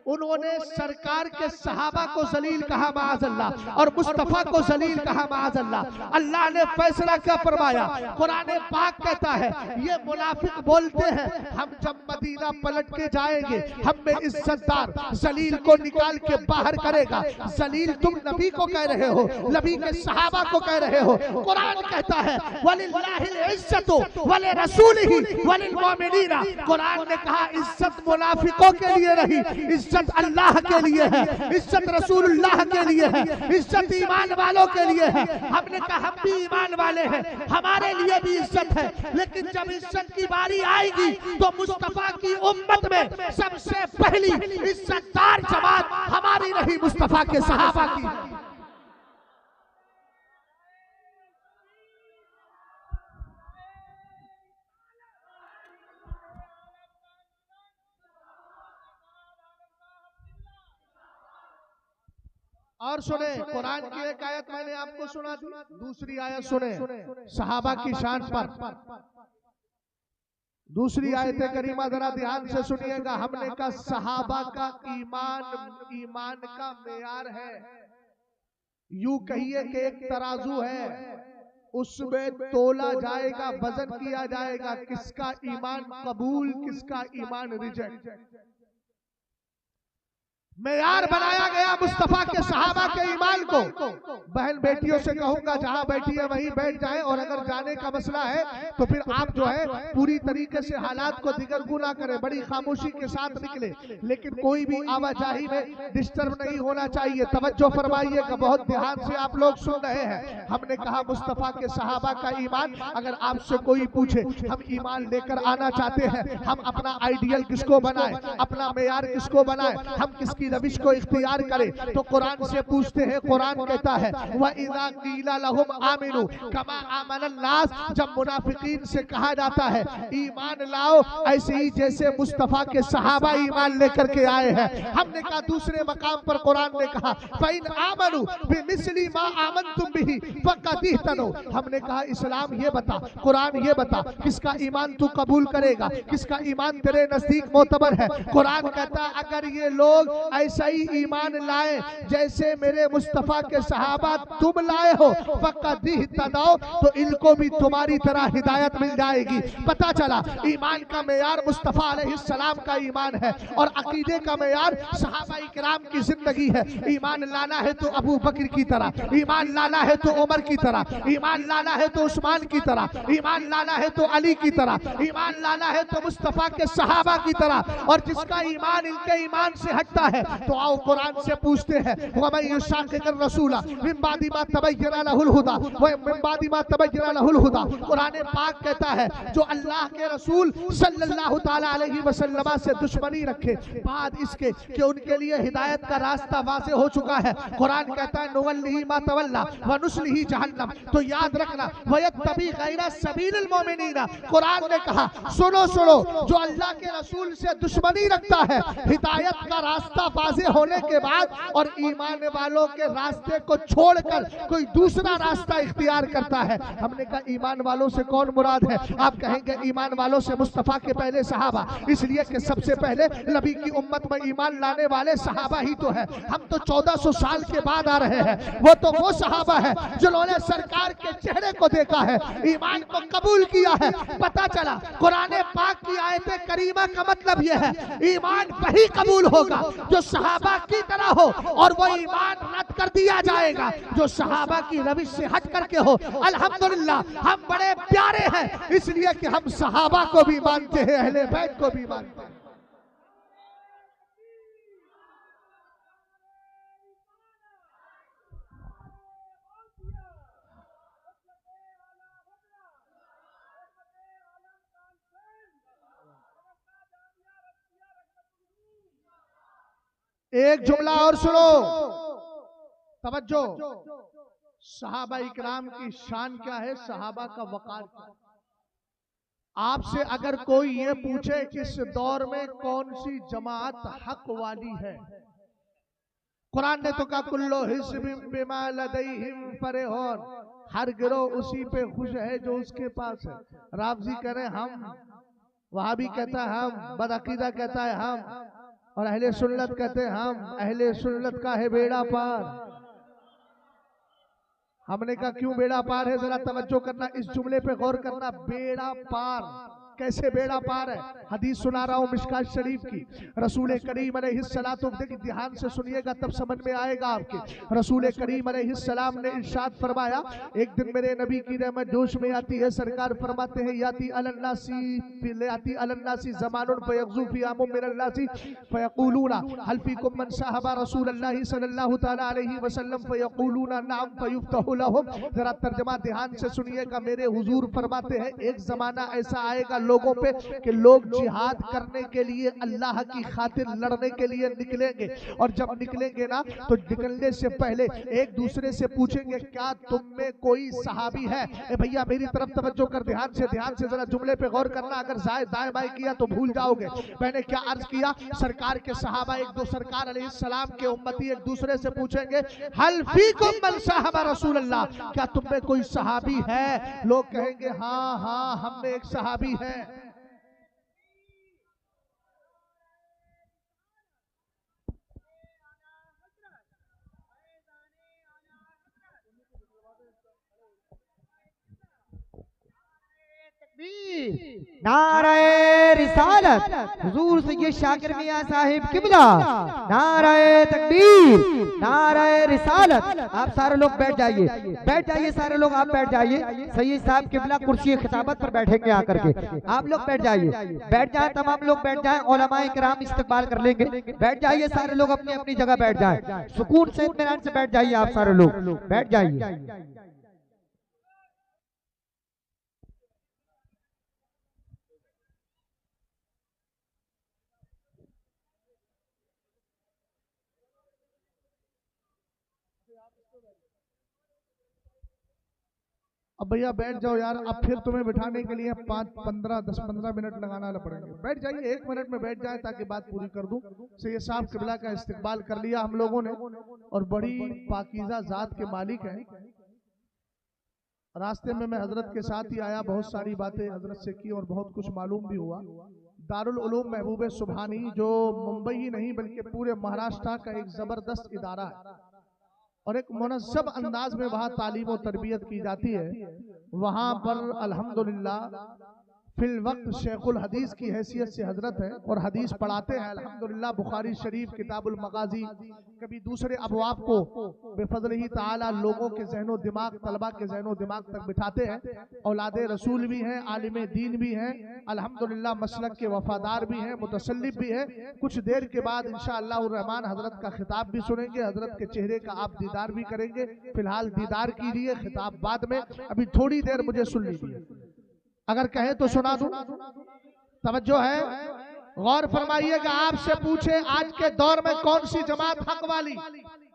उन्होंने सरकार के सहाबा को जलील कहा माअज़ल्लाह और मुस्तफा को जलील कहा माअज़ल्लाह। अल्लाह ने फैसला क्या फरमाया? कुरान पाक कहता है ये मुनाफिक बोलते हैं हम जब मदीना पलट के जाएंगे हम में इज्जतदार जलील को निकाल के बाहर करेगा। जलील तुम नबी को कह रहे हो, नबी के सहाबा को कह रहे हो। कुरान कहता है वलिल्लाहिल इज्जतु वलिरसूलिही वलिल मुमिनीना। कुरान ने कहा इज्जत मुनाफिकों के लिए नहीं, इज्जत अल्लाह के लिए है, इज्जत रसूलुल्लाह के लिए है, इज्जत ईमान वालों के लिए है। हमने कहा हम भी ईमान वाले हैं, हमारे लिए भी इज्जत है, लेकिन जब इज्जत की बारी आएगी तो मुस्तफा की उम्मत में सबसे पहली इज्जतदार जमात हमारी नहीं, मुस्तफा के सहाबा की। और सुने कुरान की एक आयत मैंने आपको सुना दी, दूसरी आयत सुने सहाबा की शान पर। दूसरी आयत करीमा जरा ध्यान से सुनिएगा। हमने कहा सहाबा का ईमान का मेयार है, यूं कहिए कि एक तराजू है, उसमें तोला जाएगा, वजन किया जाएगा, किसका ईमान कबूल किसका ईमान रिजेक्ट। मेयार बनाया गया मुस्तफा के सहाबा के ईमान को। बहन बेटियों से कहूंगा जहां बैठी है वहीं बैठ जाए, और अगर जाने का मसला है तो फिर आप जो है पूरी तरीके से हालात को दिगरगू ना करें, बड़ी खामोशी के साथ निकले, लेकिन कोई भी आवाजाही में डिस्टर्ब नहीं होना चाहिए। तवज्जो फरमाइएगा, बहुत ध्यान से आप लोग सुन रहे हैं। हमने कहा मुस्तफा के सहाबा का ईमान, अगर आपसे कोई पूछे हम ईमान लेकर आना चाहते हैं, हम अपना आइडियल किसको बनाए, अपना मेयार किसको बनाए, हम किसकी रविश को इख्तियार करें, तो कुरान से पूछते हैं। कुरान कहता है वइज़ा क़ीला लहुम आमिनू कमा आमनन नास, जब मुनाफिकीन से कहा जाता है ईमान लाओ ऐसे ही जैसे मुस्तफा के सहाबा ईमान लेकर के आए हैं। हमने कहा दूसरे मकाम पर कुरान ने कहा फ़इन आमनू बिमिस्ली मा आमनतुम बिही फ़क़द इह्तदौ। हमने कहा इस्लाम ये बता, कुरान ये बता किसका ईमान तू कबूल करेगा, किसका ईमान तेरे नजदीक मोतबर है। कुरान कहता अगर ये लोग ऐसा ही ईमान लाए जैसे मेरे मुस्तफा के सहाबा तुम लाए हो फ़क़द इह्तदौ, तो इनको भी तुम्हारी तरह हिदायत मिल जाएगी। पता चला ईमान का मेयार मुस्तफा अलैहिस्सलाम का ईमान है, और अकीदे का मेयार सहाबा इकराम की जिंदगी है। ईमान लाना है तो अबू बकर की तरह, ईमान लाना है तो उमर की तरह, ईमान लाना है तो उस्मान की तरह, ईमान लाना है तो अली की तरह, ईमान लाना है तो मुस्तफा के सहाबा की तरह। और जिसका ईमान इनके ईमान से हटता है तो आओ कुरान से पूछते हैं वमन युशाक़िक़िर रसूला मिन बादि मा तबय्यना लहुल हुदा व मिन बादि मा तबय्यना लहुल हुदा। कुरान पाक कहता है जो अल्लाह के रसूल सल्लल्लाहु तआला अलैहि वसल्लम से दुश्मनी रखे बाद इसके कि उनके लिए हिदायत का रास्ता वाज़ेह हो चुका है, कुरान कहता है नुवल्लिही मा तवल्ला व नुस्लिही जहन्नम। तो याद रखना वयत्तबी गैरा सबीलिल मोमिनीना। कुरान ने कहा सुनो सुनो, जो अल्लाह के रसूल से दुश्मनी रखता है हिदायत का रास्ता वाज़ेह होने के बाद और ईमान वालों के रास्ते को छोड़कर कोई दूसरा रास्ता इख्तियार करता है। हमने कहा ईमान वालों से कौन मुराद है? आप कहेंगे ईमान वालों से मुस्तफ़ा के पहले सहाबा, इसलिए कि सबसे पहले नबी की उम्मत में ईमान लाने वाले सहाबा ही तो है। हम तो 1400 साल के बाद आ रहे हैं। वो तो वो सहाबा है जिन्होंने सरकार के चेहरे को देखा है, ईमान को कबूल किया है। पता चला कुरान पाक की आयत करीमा का मतलब यह है ईमान वही कबूल होगा जो सहाबा की तरह हो, और वो ईमान रद्द कर दिया जाएगा जो सहाबा की रविश से हट करके हो। अल्हम्दुलिल्लाह हम बड़े प्यारे हैं इसलिए कि हम सहाबा को भी मानते हैं, अहले बैत को भी मानते हैं। एक जुमला और सुनो, तवज्जो। सहाबा इकराम की शान क्या है, सहाबा का वकार क्या है। आपसे अगर कोई ये पूछे इस दौर में कौन सी जमात हक वाली है, कुरान ने तो कहा कुल्लो हिज़्बिम बिमा लदैहिम फरहून, हर गिरोह उसी पे खुश है जो उसके पास है। राफ़ज़ी करें हम, वहाबी कहता है हम, बदअकीदा कहता है हम, और अहले सुन्नत कहते हैं हम। अहले सुन्नत का है बेड़ा पार। हमने कहा क्यों बेड़ा पार है, जरा तवज्जो करना, इस जुमले पे गौर करना। बेड़ा पार कैसे बेड़ा पार है? हदीस सुना रहा हूं मिशकात शरीफ की। रसूल करीम अलैहिस्सलातु, देखिए ध्यान से सुनिएगा तब समझ में आएगा आपके। रसूल करीम अलैहिस्सलाम ने इरशाद फरमाया, एक दिन मेरे नबी की रहमत जोश में आती है। सरकार फरमाते हैं याती अलन्नासी ज़मानुन फयग़ज़ू फ़ी आमुम मिनन्नासी फयक़ूलूना हल फ़ीकुम मन साहबा रसूलल्लाहि सल्लल्लाहु तआला अलैहि वसल्लम फयक़ूलूना नअम फयुफ़्तहु लहुम। जरा तर्जुमा ध्यान से सुनिएगा। मेरे हुजूर फरमाते हैं एक जमाना ऐसा आएगा लोगों पे कि लोग जिहाद करने के लिए, अल्लाह की खातिर लड़ने के लिए निकलेंगे, और जब निकलेंगे ना तो निकलने से पहले एक दूसरे से पूछेंगे क्या तुम में कोई सहाबी है। ए भैया मेरी तरफ तवज्जो कर, ध्यान से जरा जुमले पे गौर करना। अगर दाएं बाएं किया तो भूल जाओगे। मैंने क्या अर्ज किया, सरकार के सहाबा एक दो सरकार अलैहिस्सलाम के उम्मती एक दूसरे से पूछेंगे हल फीकुम मन साहबा रसूलल्लाह, क्या तुम में कोई सहाबी है? लोग कहेंगे हाँ हाँ हम में एक सहाबी है। नारे रिसालत हुजूर सैयद शाकिर मियां साहिब किबला, नारे तकबीर, नारे रिसालत। आप सारे लोग बैठ जाइए सारे लोग आप बैठ जाइए। सैयद साहब किबला कुर्सी खिताबत पर बैठेंगे आकर के। आप लोग बैठ जाए, तमाम लोग बैठ जाए, उलमाए किराम इस्तकबाल कर लेंगे। बैठ जाइए सारे लोग अपनी अपनी जगह बैठ जाए, सुकून से इत्मीनान से बैठ जाइए। आप सारे लोग बैठ जाइए। अब भैया बैठ जाओ यार, अब फिर तुम्हें बिठाने के लिए 10-15 मिनट लगाना पड़ेगा। बैठ जाइए, 1 मिनट में बैठ जाए ताकि बात पूरी कर दूं। सैयद साहब किबला का इस्तकबाल कर लिया हम लोगों ने, और बड़ी पाकीज़ा जात के मालिक हैं। रास्ते में मैं हजरत के साथ ही आया, बहुत सारी बातें हजरत से की और बहुत कुछ मालूम भी हुआ। दारुल उलूम महबूब सुबहानी जो मुंबई ही नहीं बल्कि पूरे महाराष्ट्र का एक ज़बरदस्त इदारा है, और एक मुनज़्ज़म अंदाज में वहाँ तालीम और तरबियत की जाती है। वहाँ पर अल्हम्दुलिल्लाह फिल वक्त शेखुल हदीस की हैसियत से हजरत है और हदीस पढ़ाते हैं अल्हम्दुलिल्लाह। बुखारी शरीफ, किताबुल मगाजी, कभी दूसरे अबवाब को बेफज़लिही ताला लोगों के ज़हनो दिमाग, तलबा के ज़हनो दिमाग तक बिठाते हैं। औलादे रसूल भी हैं, आलिम दीन भी हैं, अल्हम्दुलिल्लाह मसलक के वफादार भी हैं, मुतसल्लिब भी हैं। कुछ देर के बाद इंशाअल्लाह रहमान हजरत का खिताब भी सुनेंगे, हजरत के चेहरे का आप दीदार भी करेंगे। फिलहाल दीदार कीजिए, खिताब बाद में, अभी थोड़ी देर मुझे सुन लीजिए। अगर कहे तो सुना दूं, तवज्जो है, गौर फरमाइएगा। आपसे पूछे आज के दौर में कौन सी जमात हक वाली,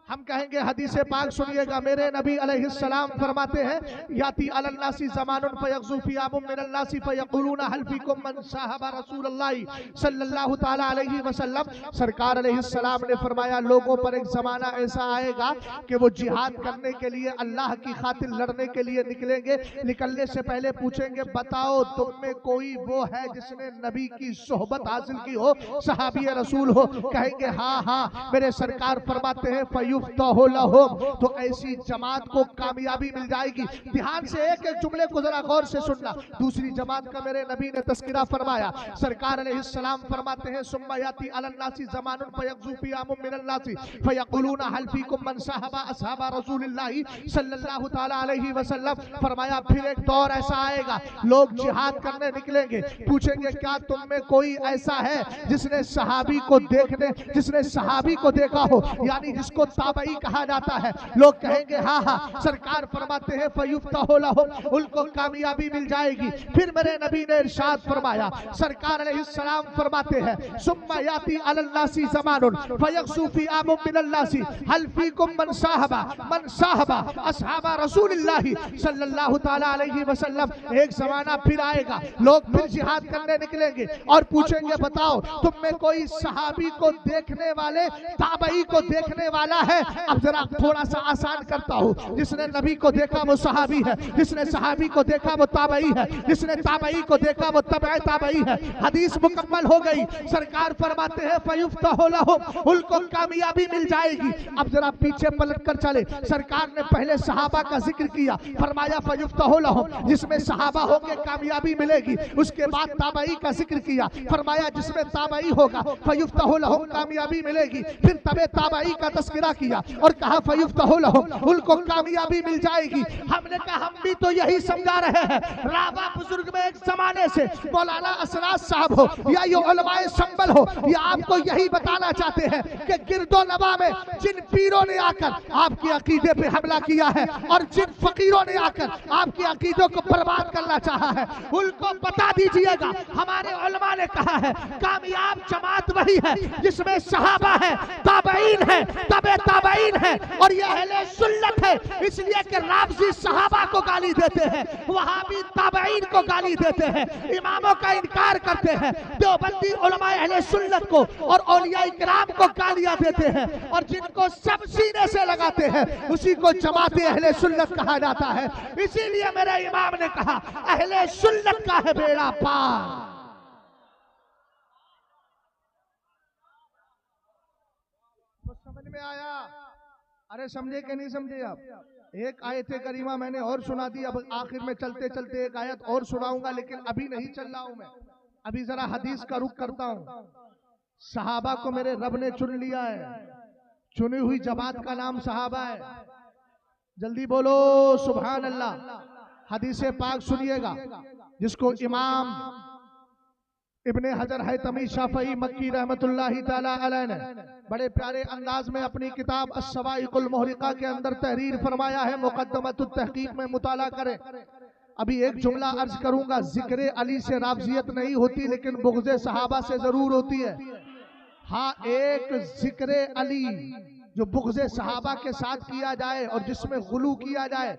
हम कहेंगे हदीस पाक सुनिएगा, मेरे नबी अलैहिस्सलाम फरमाते हैं याती अलन्नासी ज़मानुन फयग़ज़ू फ़ियामुम मिनन्नासी फयक़ूलूना हल फ़ीकुम मन साहबा रसूलुल्लाह सल्लल्लाहु तआला अलैहि वसल्लम। सरकार अलैहिस्सलाम ने फरमाया लोगों पर एक ज़माना ऐसा आएगा कि वो जिहाद करने के लिए अल्लाह की खातिर लड़ने के लिए निकलेंगे। निकलने से पहले पूछेंगे बताओ तुम में कोई वो है जिसने नबी की सोहबत हासिल की हो, सहाबी रसूल हो? कहेंगे हाँ हाँ। मेरे सरकार फरमाते हैं फयुफ्तहु लहुम, तो ऐसी जमात को कामयाबी मिल जाएगी। ध्यान से एक एक जुमले को जरा गौर से सुनना। दूसरी जमात का मेरे नबी ने तस्करा फरमाया। सरकार अलैहिस्सलाम फरमाते हैं सुम्मा याती अलन्नासी ज़मानुन फयग़ज़ू फ़ियामुम मिनन्नासी फयक़ूलूना हल फ़ीकुम मन साहबा असहाबा रसूलिल्लाहि सल्लल्लाहु तआला अलैहि वसल्लम। फरमाया फिर एक दौर ऐसा आएगा, लोग जिहाद करने निकलेंगे, पूछेंगे क्या तुम में कोई ऐसा है जिसने सहाबी को देखा हो, यानी जिसको ताबई कहा जाता है? लोग कहेंगे हाँ हाँ। सरकार फरमाते हैं फयुफ्तहु लहुम, उनको कामयाबी मिल जाएगी। फिर मेरे नबी ने इरशाद फरमाया, सरकार अलैहिस्सलाम फरमाते हैं सुम्मा याती अलन्नासी ज़मानुन फयग़ज़ू फ़ियामुम मिनन्नासी हल फ़ीकुम मन साहबा असहाबा रसूलिल्लाहि सल्लल्लाहु तआला अलैहि वसल्लम। एक जमाना फिर आएगा, लोग फिर जिहाद करने निकलेंगे और पूछेंगे बताओ तुम में कोई सहाबी को देखने वाले, ताबई को देखने वाला है? अब जरा थोड़ा सा आसान करता हूँ। जिसने नबी को देखा वो सहाबी है, जिसने सहाबी को देखा वो ताबई है, जिसने ताबई को देखा वो तबअ ताबई है। हदीस मुकम्मल हो गई। सरकार फरमाते हैं फयुफ्तहु लहुम, उनको कामयाबी मिल जाएगी। अब जरा पीछे पलट कर चले। सरकार ने पहले सहाबा का जिक्र किया, फरमाया फयुफ्तहु लहुम, जिसमें सहाबा होंगे कामयाबी मिलेगी। उसके बाद ताबई का जिक्र किया, फरमाया जिसमें ताबई होगा फयुफ्तहु लहुम कामयाबी मिलेगी। फिर तबे ताबई का तस्करा किया और कहा फयुफ्तहु लहुम, उनको कामयाबी मिल जाएगी। हमने कहा हम भी तो यही समझा रहे हैं। रावा बुजुर्ग में एक जमाने से मौलाना असराज साहब हो या ये उलमाए संबल हो, ये आपको यही बताना चाहते हैं कि गिरदो नवा में जिन पीरों ने आकर आपके अकीदे पे हमला किया है और जिन फकीरों ने आकर आपके अकीदों को बर्बाद करना चाहा है, उनको बता दीजिएगा हमारे उलमा ने कहा है कामयाब जमात वही है जिसमें सहाबा है, ताबईन है, तबे ताबईन है और ये अहले सुन्नत है। इसलिए कि राफजी सहाबा को गाली देते हैं, वहाबी ताबईन को गाली देते हैं, इमामों का इनकार करते हैं, देवबंदी उलमा अहले सुन्नत को और औलिया इकराम को गालियां देते हैं और जिनको सब सीने से लगाते हैं उसी को जमात अहले सुन्नत कहा जाता है। इसीलिए मेरे इमाम ने कहा अहले सुन्नत का है बेड़ा पार। समझ में आया? अरे समझे कि नहीं समझे? आप एक आयत करीमा मैंने और सुना दी, अब आखिर में चलते चलते एक आयत और सुनाऊंगा, लेकिन अभी नहीं चल रहा हूं मैं। अभी जरा हदीस का रुख करता हूं। सहाबा को मेरे रब ने चुन लिया है, चुनी हुई जमात का नाम सहाबा है। जल्दी बोलो सुभान अल्लाह। हदीस पाक सुनिएगा जिसको इमाम इब्ने हजर हैतमी शाफई मक्की रहमतुल्लाहि ताला अलैह ने बड़े प्यारे अंदाज में अपनी किताब अस्सवाइकुल मुहरिका के अंदर तहरीर फरमाया है। मुक़द्दमतुत तहक़ीक़ में मुताला करें। अभी एक जुमला अर्ज करूंगा, जिक्र अली से राफ़ज़ियत नहीं होती लेकिन बुग़्ज़े सहाबा से जरूर होती है। हाँ, एक जिक्र अली जो बुग़्ज़े सहाबा के साथ किया जाए और जिसमें गुलू किया जाए,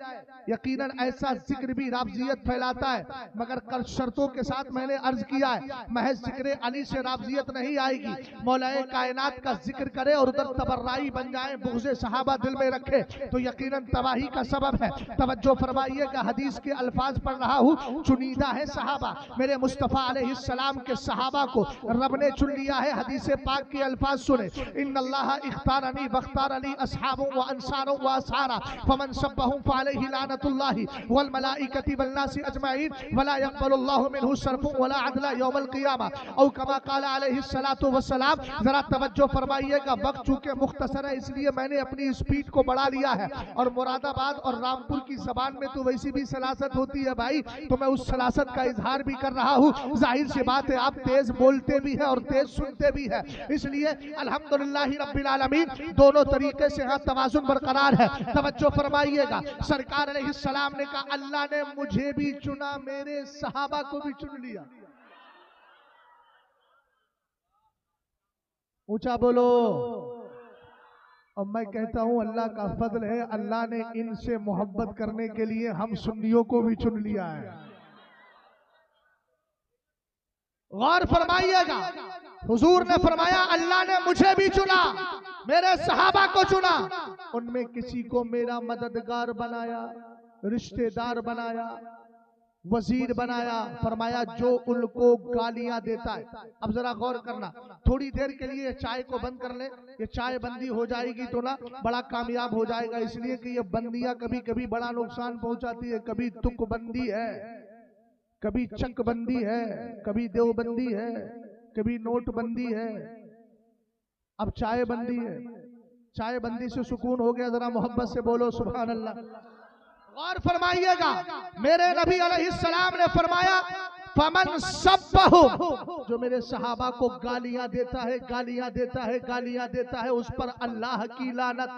यकीनन ऐसा जिक्र भी राफ़ज़ियत फैलाता है, मगर शर्तों के साथ मैंने अर्ज किया है। महज जिक्र अली से राफ़ज़ियत नहीं आएगी। मौलाए कायनात का जिक्र करे और उधर तबर्राई बन जाए, बुग़्ज़े सहाबा दिल में रखे, तो यकीनन तबाही का सबब है। तवज्जो फरमाइएगा, हदीस के अल्फाज पढ़ रहा हूँ। चुनीदा है सहाबा, मेरे मुस्तफ़ा अलैहिस्सलाम के सहाबा को रब ने चुन लिया है। हदीस पाक के अल्फाज सुने, इन्नल्लाह इख्तारनी वख्तारनी अस्हाबु व अंसारु व असारा फमन सब्बहुम फअलैहि लानतुल्लाहि वल मलाइकति वल नासि अजमाइन वला यक़बलुल्लाहु मिनहु सर्फुन वला अदला यौमल क़ियामा औ कमा क़ाल अलैहि सलातु वस्सलाम। जरा तवज्जो फरमाइएगा, वक्त चूंकि मुख्तसर है इसलिए मैंने अपनी स्पीड को बढ़ा लिया है। और मुरादाबाद और रामपुर की ज़बान में तो वैसी भी सलासत होती है भाई, तो मैं उस सलासत का इजहार भी कर रहा हूँ। जाहिर सी बात है आप तेज बोलते भी हैं और तेज सुनते भी हैं, इसलिए अल्हम्दुलिल्लाहि रब्बिल आलमीन दोनों तरीके से यहाँ तवाज़ुन बरकरार है। तवज्जो फरमाइएगा, सरकार अलैहिस्सलाम ने कहा अल्लाह ने मुझे भी चुना, मेरे सहाबा को भी चुन लिया। ऊंचा बोलो। और मैं कहता हूं अल्लाह का फजल है, अल्लाह ने इनसे मोहब्बत करने के लिए हम सुन्नियों को भी चुन लिया है। गौर फरमाइएगा, हुजूर ने फरमाया अल्लाह ने मुझे भी चुना, मेरे सहाबा को चुना, उनमें किसी को मेरा मददगार बनाया, रिश्तेदार बनाया, वजीर बनाया। फरमाया जो उनको गालियां देता है। अब जरा गौर करना, थोड़ी देर के लिए चाय को बंद कर ले, ये चाय बंदी हो जाएगी तो ना बड़ा कामयाब हो जाएगा, इसलिए कि ये बंदियां कभी कभी बड़ा नुकसान पहुंचाती है। कभी तुकबंदी है, कभी चकबंदी है, कभी देवबंदी है, कभी नोटबंदी है, अब चाय बंदी है। चाय बंदी से सुकून हो गया, जरा मोहब्बत से बोलो सुभान अल्लाह। और फरमाइएगा, मेरे नबी अलैहिस्सलाम ने फरमाया फमन सब्बहु, जो मेरे सहाबा को गालियां देता है, गालियां देता है, गालियां देता है, उस पर अल्लाह की लानत,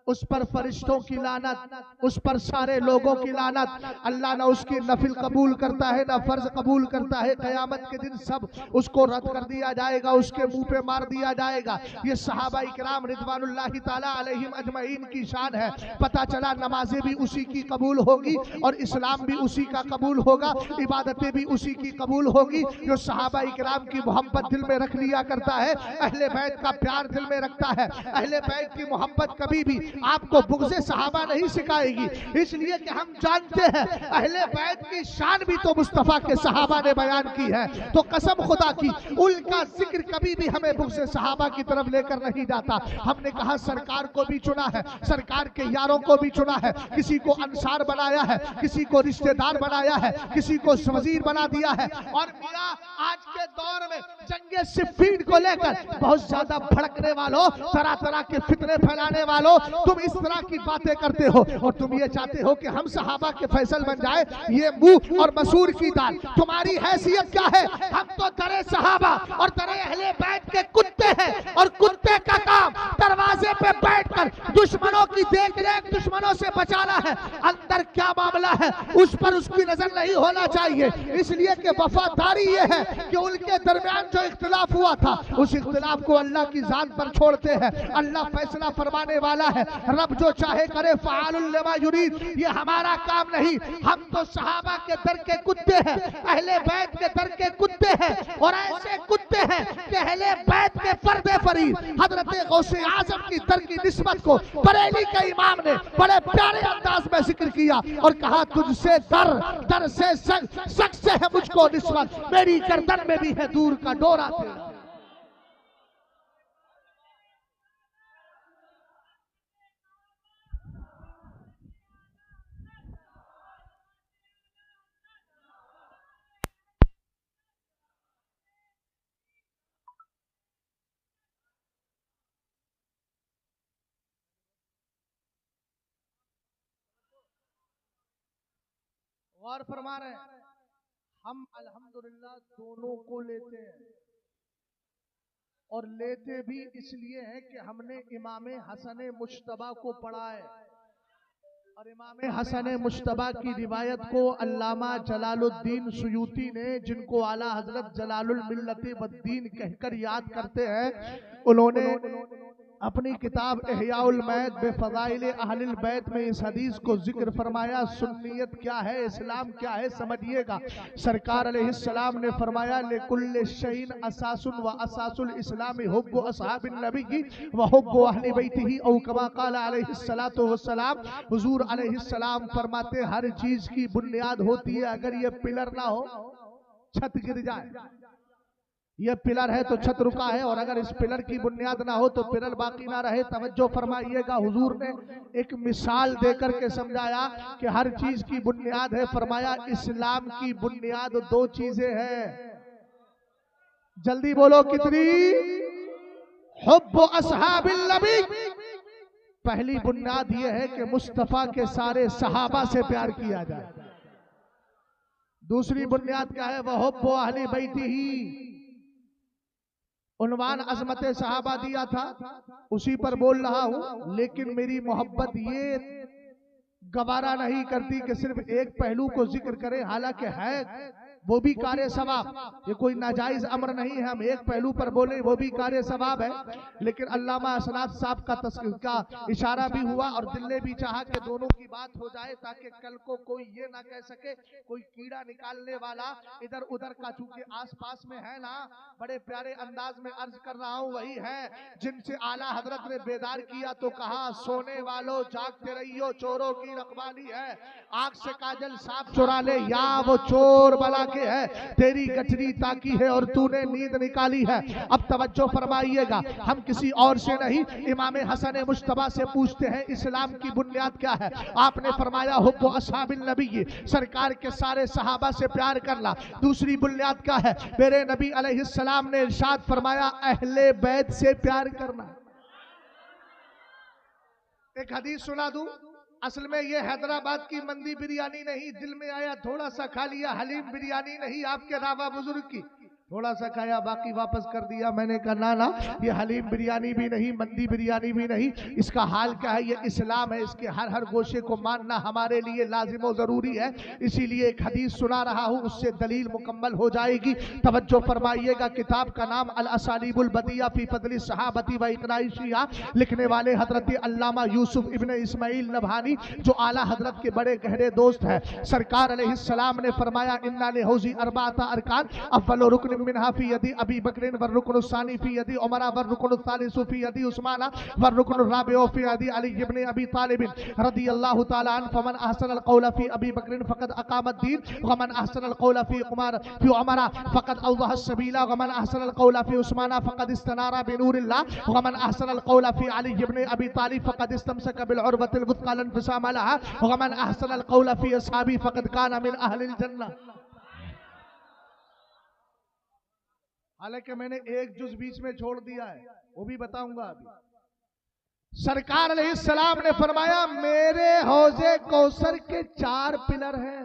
उस पर फरिश्तों की लानत, उस पर सारे लोगों की लानत। अल्लाह ना उसकी नफिल कबूल करता है ना फर्ज कबूल करता है। क़यामत के दिन सब उसको रद्द कर दिया जाएगा, उसके मुंह पे मार दिया जाएगा। ये सहाबा इकराम रिज़वानुल्लाहि ताला अलैहिम अजमईन की शान है। पता चला नमाजें भी उसी की कबूल होगी और इस्लाम भी उसी का कबूल होगा, इबादतें भी उसी की कबूल होगी। जो सहाबा इकराम की मोहब्बत दिल में रख लिया करता है, अहले बैत का प्यार दिल में रखता है, अहले बैत की मोहब्बत कभी भी आपको बुग़्ज़े सहाबा नहीं सिखाएगी, इसलिए कि हम जानते हैं अहले बैत की शान भी तो मुस्तफ़ा के सहाबा ने बयान की है। तो कसम खुदा की, उनका जिक्र कभी भी हमें बुग़्ज़े सहाबा की तरफ लेकर नहीं जाता। हमने कहा सरकार को भी चुना है, सरकार के यारों को भी चुना है, किसी को अंसार बनाया है, किसी को रिश्तेदार बनाया है, किसी को वजीर बना दिया है। और मेरा आज के दौर में जंगे सिफ़ीन को लेकर बहुत ज्यादा भड़कने वालों, तरह तरह के फितने फैलाने वालों, तुम इस तरह की बातें करते हो और तुम ये चाहते हो कि हम सहाबा के फैसल बन जाए। ये मुंह और मसूर की दाल, तुम्हारी हैसियत क्या है? हम तो दरे सहाबा और दरे अहले बैत के कुत्ते हैं, और कुत्ते का काम दरवाजे पे बैठकर दुश्मनों की देख रेख, दुश्मनों से बचाना है। अंदर क्या मामला है उस पर उसकी नजर नहीं होना चाहिए। इसलिए कि वफादारी ये है कि उनके दरमियान जो इख्तिलाफ हुआ था, उस इख्तिलाफ को अल्लाह की जात पर छोड़ते हैं। अल्लाह फैसला फरमाने वाला है, रब जो चाहे करे, फ़आलुल लिमा युरीद। ये हमारा काम नहीं, हम तो सहाबा के दर के कुत्ते हैं, अहले बैत के दर के कुत्ते हैं, और ऐसे कुत्ते हैं कि अहले बैत के पर्दे फरीद हजरत गौसे आजम की दर की निस्बत को बरेली के इमाम ने बड़े प्यारे अंदाज में जिक्र किया और कहा तुझसे दर, दर से शख्स से है मुझको निस्बत, मेरी गर्दन में भी है दूर का डोरा तेरा। और फरमा रहे हैं, हम अल्हम्दुलिल्लाह दोनों को लेते हैं, और लेते भी इसलिए हैं कि हमने इमाम हसन मुश्तबा को पढ़ा है, और इमाम हसन मुश्तबा की रिवायत को अल्लामा जलालुद्दीन सुयूती ने, जिनको आला हजरत जलालुल मिल्लत वद्दीन कहकर याद करते हैं, उन्होंने अपनी किताब इहयाउल मैत बेफज़ाइल अहलिल बैत में इस हदीस को जिक्र फरमाया। सुन्नियत क्या है, इस्लाम क्या है, समझिएगा। सरकार अलैहिस्सलाम ने फरमाया लिकुल्लि शैइन असासुन व असासुल इस्लामी हुब्बु अस्हाबिन नबी व हुब्बु अहली बैतिही औ कमा क़ाला अलैहिस्सलातु वस्सलाम। हुजूर अलैहिस्सलाम फरमाते हर चीज की बुनियाद होती है, अगर ये पिलर ना हो छत गिर जाए। ये पिलर है तो छत रुका है, और अगर इस पिलर की बुनियाद ना हो तो पिलर बाकी ना रहे। तवज्जो फरमाइएगा, हुजूर ने एक मिसाल देकर के समझाया कि हर चीज की बुनियाद है। फरमाया इस्लाम की बुनियाद दो चीजें हैं, जल्दी बोलो कितनी? हुब्बु अस्हाबिल नबी, पहली बुनियाद यह है कि मुस्तफा के सारे सहाबा से प्यार किया जाए। दूसरी बुनियाद क्या है? वह हुब्बु अहली बैतिही। उन्वान अज़मत सहाबा दिया था, उसी पर बोल रहा हूं, लेकिन मेरी मोहब्बत ये गवारा नहीं करती कि सिर्फ एक पहलू को जिक्र करें, हालांकि है वो भी कार्य सवाब। ये कोई नाजायज अमर नहीं है, हम एक पहलू पर बोले वो भी कार्य सवाब है। लेकिन अल्लामा असनाद साहब का इशारा भी हुआ और दिल ने भी चाहा कि दोनों की बात हो जाए, ताकि कल को कोई ये ना कह सके कोई कीड़ा निकालने वाला इधर उधर का, चूंकि आसपास में है ना। बड़े प्यारे अंदाज में अर्ज कर रहा हूँ, वही है जिनसे आला हजरत ने बेदार किया तो कहा, सोने वालों जागते रहियो, चोरों की रखवाली है। आंख से काजल साफ चुरा ले, या वो चोर बला के है, तेरी गठरी ताकी है और तूने नींद निकाली है। अब तवज्जो फरमाइएगा, हम किसी और से नहीं, इमाम हसन मुश्तबा से पूछते हैं इस्लाम की बुनियाद क्या है। आपने फरमाया हुब्बु अस्हाबिल नबी, सरकार के सारे सहाबा से प्यार करना। दूसरी बुनियाद क्या है, मेरे नबी अलैहिस्सलाम ने इरशाद फरमाया अहले बैत से प्यार करना। एक हदीस सुना दूं, असल में ये हैदराबाद की मंदी बिरयानी नहीं, दिल में आया थोड़ा सा खा लिया। हलीम बिरयानी नहीं, आपके रावा बुजुर्ग की, थोड़ा सा खाया बाकी वापस कर दिया। मैंने कहा ना ना, ये हलीम बिरयानी भी नहीं, मंदी बिरयानी भी नहीं। इसका हाल क्या है, ये इस्लाम है। इसके हर हर गोशे को मानना हमारे लिए लाजिम और जरूरी है। इसीलिए एक हदीस सुना रहा हूँ, उससे दलील मुकम्मल हो जाएगी। तवज्जो फरमाइएगा, किताब का नाम अल असालीबुल बदिया फी फदली सहाबती व इक़नाई शिया, लिखने वाले हजरत अल्लामा यूसुफ इब्न इस्माइल नबहानी, जो आला हजरत के बड़े गहरे दोस्त हैं। सरकार अलैहिस्सलाम ने फरमाया इन्ना लिहौज़ी अरबाता अरकान, अव्वल रुकन मिनहा फी यदी अबी बकरिन व रुकन सानी फी यदी उमरा व रुकन सालिसु फी यदी उस्माना व रुकन राबिउ फी यदी अली इब्न अबी तालिब रदियल्लाहु तआला अन। फमन अहसन अल कौल फी अबी बकरिन फक़द अक़ाम अद-दीन व मन अहसन अल कौल फी उमरा फक़द अवज़ह अस-सबीला व मन अहसन अल कौल फी उस्माना फक़द इस्तनारा बिनूरिल्लाह व मन अहसन अल कौल फी अली इब्न अबी तालिब फक़द इस्तमसक बिल उरवतिल वुथक़ा ला इंफ़िसाम लहा व मन अहसन अल कौल फी असहाबी फक़द काना मिन अहलिल जन्नह। हालांकि मैंने एक जुज बीच में छोड़ दिया है, वो भी बताऊंगा अभी। सरकार अलैहिस्सलाम ने फरमाया मेरे हौजे कौसर के 4 पिलर हैं।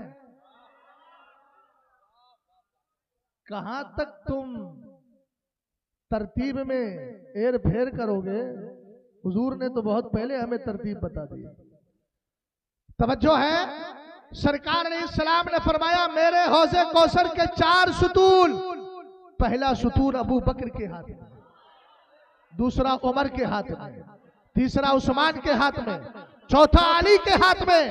कहां तक तुम तरतीब में एर फेर करोगे? हुजूर ने तो बहुत पहले हमें तरतीब बता दी। तवज्जो है, सरकार अलैहिस्सलाम ने फरमाया मेरे हौजे कौसर के 4 सुतून। पहला सुतून अबू बकर के हाथ में, दूसरा उमर के हाथ में, तीसरा उस्मान के हाथ में, चौथा अली के हाथ में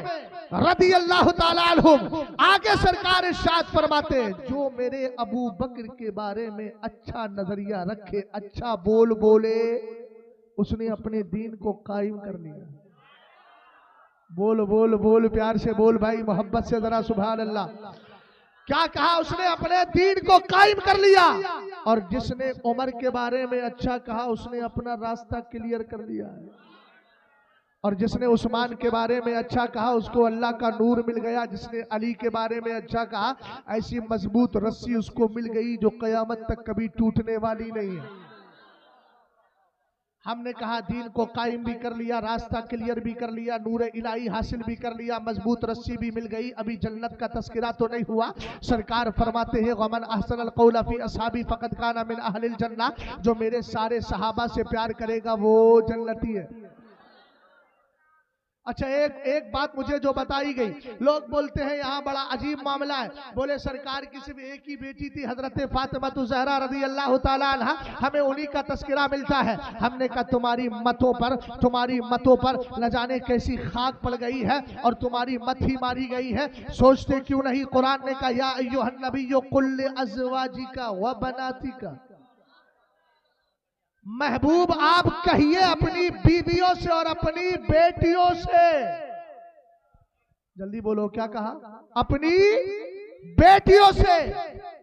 रदियल्लाहु ताला अन्हुम। आगे सरकार इरशाद फरमाते जो मेरे अबू बकर के बारे में अच्छा नजरिया रखे, अच्छा बोल बोले, उसने अपने दीन को कायम कर लिया। बोल बोल बोल, प्यार से बोल भाई, मोहब्बत से जरा सुभान अल्लाह। क्या कहा उसने? अपने दीन को कायम कर लिया। और जिसने उमर के बारे में अच्छा कहा उसने अपना रास्ता क्लियर कर लिया है। और जिसने उस्मान के बारे में अच्छा कहा उसको अल्लाह का नूर मिल गया। जिसने अली के बारे में अच्छा कहा ऐसी मजबूत रस्सी उसको मिल गई जो कयामत तक कभी टूटने वाली नहीं है। हमने कहा दीन को कायम भी कर लिया, रास्ता क्लियर भी कर लिया, नूर इलाही हासिल भी कर लिया, मजबूत रस्सी भी मिल गई। अभी जन्नत का तस्करा तो नहीं हुआ। सरकार फरमाते हैं वमन अहसन अल कौल फी असहाबी फक़द काना मिन अहलिल जन्नह, जो मेरे सारे सहाबा से प्यार करेगा वो जन्नती है। अच्छा, एक बात मुझे जो बताई गई, लोग बोलते हैं यहाँ बड़ा अजीब मामला है। बोले सरकार की सिर्फ एक ही बेटी थी, हजरत फातिमा ज़हरा रज़ियल्लाहु ताला अन्हा, हमें उन्हीं का तस्करा मिलता है। हमने कहा तुम्हारी मतों पर न जाने कैसी खाक पड़ गई है और तुम्हारी मत ही मारी गई है। सोचते क्यों नहीं? कुरान ने कहा या अय्युहन नबिय्यु कुल लिअज़वाजिका व बनातिका, महबूब आप कहिए अपनी बीवियों से और अपनी बेटियों से। जल्दी बोलो, क्या कहा? अपनी बेटियों से।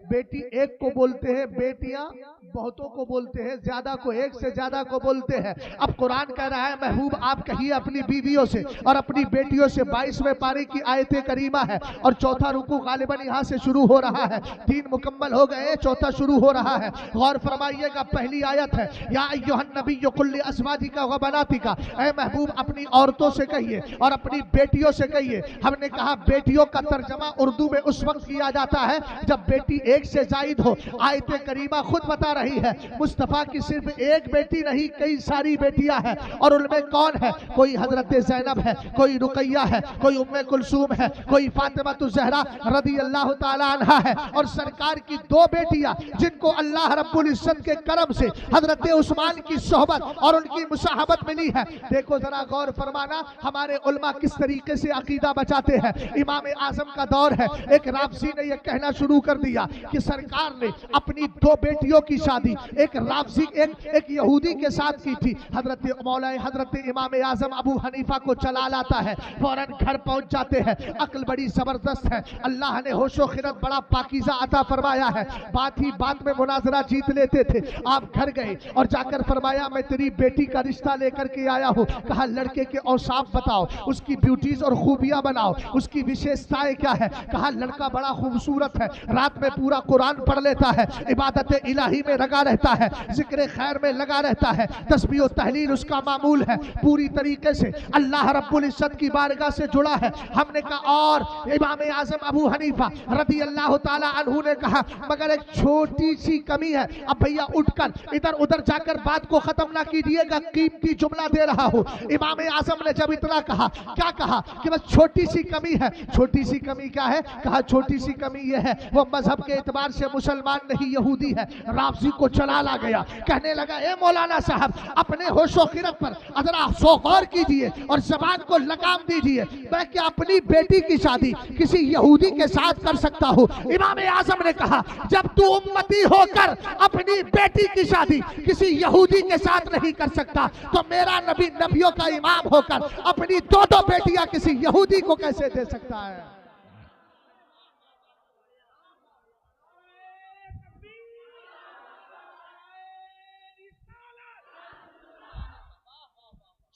बेटी एक को बोलते हैं, बेटियां बहुतों को बोलते हैं, ज्यादा को, एक से ज्यादा को बोलते हैं। अब कुरान कह रहा है महबूब आप कहिए अपनी बीवियों से और अपनी बेटियों से। 22वें पारे की आयत करीमा है और चौथा रुकू गालिबन यहाँ से शुरू हो रहा है। 3 मुकम्मल हो गए, चौथा शुरू हो रहा है। गौर फरमाइएगा, पहली आयत है या अय्युहन नबिय्यु कुल लिअज़वाजिका व बनातिका, ऐ महबूब अपनी औरतों से कहिए और अपनी बेटियों से कहिए। हमने कहा बेटियों का तर्जमा उर्दू में उस वक्त किया जाता है जब बेटी एक से जायद हो। आयत करीमा खुद बता रही है मुस्तफ़ा की सिर्फ एक बेटी नहीं, कई सारी बेटियां हैं। और उनमें कौन है? कोई हजरत ज़ैनब है, कोई रुकैया है, कोई उम्मे कुलसूम है, कोई फातिमा ज़हरा रदी अल्लाह ताला अन्हा है। और सरकार की दो बेटियां जिनको अल्लाह रब्बुल इज्जत के करम से हजरत उस्मान की सोहबत और उनकी मुसाहबत मिली है। देखो जरा गौर फरमाना, हमारे उलमा किस तरीके से अकीदा बचाते हैं। इमाम आजम का दौर है, एक राफजी ने यह कहना शुरू कर दिया कि सरकार ने अपनी दो बेटियों की शादी एक राफजी एक यहूदी के साथ की थी। हजरत इमाम आजम अबू हनीफा को चला लाता है, फौरन घर पहुंच जाते हैं। अक्ल बड़ी जबरदस्त है, अल्लाह ने होशो खिरत बड़ा पाकीज़ा अता फरमाया है। बात ही बात में मुनाजरा जीत लेते थे। आप घर गए और जाकर फरमाया मैं तेरी बेटी का रिश्ता लेकर के आया हूँ। कहा लड़के के औसाफ बताओ, उसकी ब्यूटीज और खूबियां बनाओ, उसकी विशेषताएं क्या है। कहा लड़का बड़ा खूबसूरत है, रात में पूरा कुरान पढ़ लेता है, इबादत इलाही में लगा रहता है, जिक्र खैर में लगा रहता है, तस्बीह और तहलील उसका मामूल है, पूरी तरीके से अल्लाह रब्बुल इज्जत की बारगाह से जुड़ा है। हमने कहा और इमाम आजम अबू हनीफा रदी अल्लाह ताला अन्हु ने कहा मगर एक छोटी सी कमी है। अब भैया उठकर इधर उधर जाकर बात को खत्म ना कीजिएगा, कीमती जुमला दे रहा हूँ। इमाम आजम ने जब इतना कहा, क्या कहा कि बस छोटी सी कमी है। छोटी सी कमी क्या है? कहा छोटी सी कमी यह है वो मजहब के एतबार से मुसलमान नहीं यहूदी है। राफजी को चला ला गया, कहने लगा ए मौलाना साहब अपने होशो खिरत पर जरा गौर कीजिए और जबान को लगाम दीजिए। मैं क्या अपनी बेटी की शादी किसी यहूदी के साथ कर सकता हूँ? इमाम आजम ने कहा जब तू उम्मती होकर अपनी बेटी की शादी किसी यहूदी के साथ नहीं कर सकता तो मेरा नबी नबियों का इमाम होकर अपनी दो दो बेटियां किसी यहूदी को कैसे दे सकता है?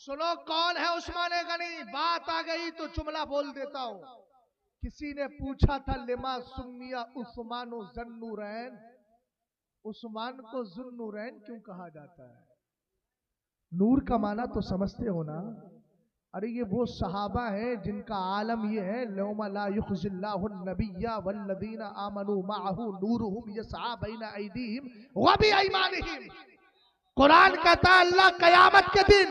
सुनो कौन है उस्मान गनी। बात आ गई तो जुमला बोल देता हूं। किसी ने पूछा था लिमा सुम्मिया उस्मानो ज़न्नूरैन, उस्मान को ज़ुन्नूरैन क्यों कहा जाता है? नूर का माना तो समझते हो ना। अरे ये वो सहाबा है जिनका आलम ये है लौमा ला युखजिल्लाहु नबिय्या वल्लदीना आमनू माअहू नूरुहुम यसआ बैना अयदीहिम व बिअयमानिहिम। कुरान कहता है अल्लाह कयामत के दिन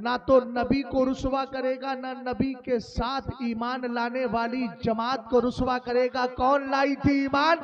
ना तो नबी को रुसवा करेगा ना नबी के साथ ईमान लाने वाली जमात को रुसवा करेगा। कौन लाई थी ईमान?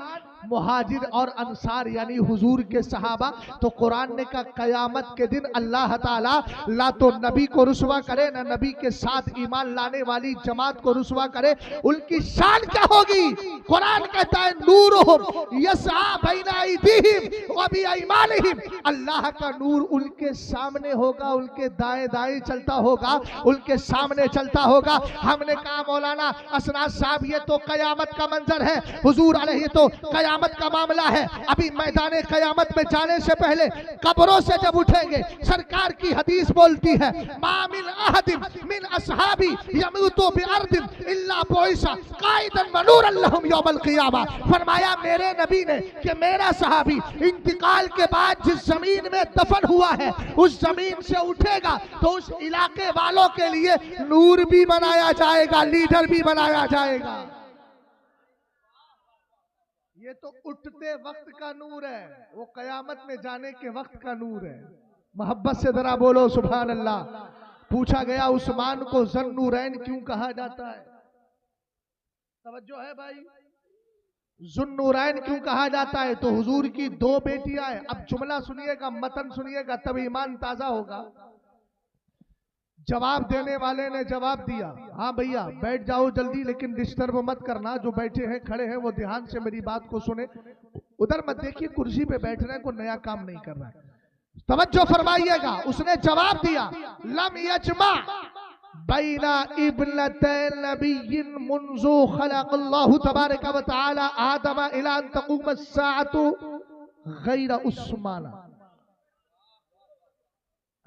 मुहाजिर और अंसार यानी हुजूर के सहाबा। तो कुरान ने कहा कयामत के दिन अल्लाह ताला ला तो नबी को रुसवा करे ना नबी के साथ ईमान लाने वाली जमात को रुसवा करे। उनकी शान क्या होगी? कुरान कहता है नूरुहुम यसआ बैना अयदीहिम व बिअयमानिहिम। अल्लाह का नूर उनके सामने होगा, उनके दाएं दाएं चलता होगा, उनके सामने चलता होगा। हमने कहा मौलाना असनाद साहब ये तो कयामत का मंजर है, हुजूर अलैहि तो कयामत का मामला है। अभी मैदाने कयामत में जाने से पहले कब्रों से जब उठेंगे सरकार की हदीस बोलती है मा मिन अहदिन मिन असहाबी यमूतु बिअर्दिन इल्ला बुइसा काइदन व नूरन लहुम यौमल क़ियामा। फरमाया मेरे नबी ने कि मेरा सहाबी इंतकाल के बाद जिस जमीन में दफन हुआ है उस जमीन से उठेगा तो उस इलाके वालों के लिए नूर भी बनाया जाएगा, लीडर भी बनाया जाएगा। ये तो उठते वक्त का नूर है, वो कयामत में जाने के वक्त का नूर है। मोहब्बत से जरा बोलो सुभान अल्लाह। पूछा गया उस्मान को ज़न्नूरैन क्यों कहा जाता है? तवज्जो है भाई, ज़ुन्नूरैन क्यों कहा जाता है? तो हुजूर की दो बेटियां हैं। अब जुमला सुनिएगा, मतन सुनिएगा तब ईमान ताजा होगा। जवाब देने वाले ने जवाब दिया हाँ भैया बैठ जाओ जल्दी, लेकिन डिस्टर्ब मत करना। जो बैठे हैं खड़े हैं वो ध्यान से मेरी बात को सुने, उधर मत देखिए, कुर्सी पे बैठ रहे हैं, कोई नया काम नहीं कर रहा है। तवज्जो फरमाइएगा। उसने जवाब दिया लम यजमा बैना इब्नतैन नबिय्यिन मुन्ज़ु खलक़ल्लाहु तबारक व तआला आदम इला अन तक़ूम अस्साअतु गैर उस्मान।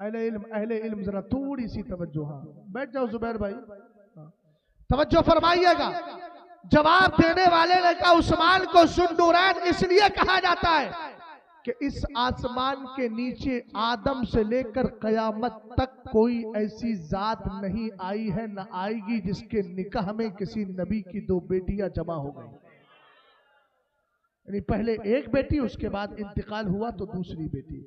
अहले इल्म जरा थोड़ी सी तवज्जो। हाँ बैठ जाओ जुबैर भाई, तवज्जो फरमाइएगा। जवाब देने वाले ने कहा उस्मान को ज़ुन्नूरैन इसलिए कहा जाता है कि इस आसमान के नीचे आदम से लेकर कयामत तक कोई ऐसी जात नहीं आई है न आएगी जिसके निकाह में किसी नबी की दो बेटियां जमा हो गई। यानी पहले एक बेटी, उसके बाद इंतकाल हुआ तो दूसरी बेटी।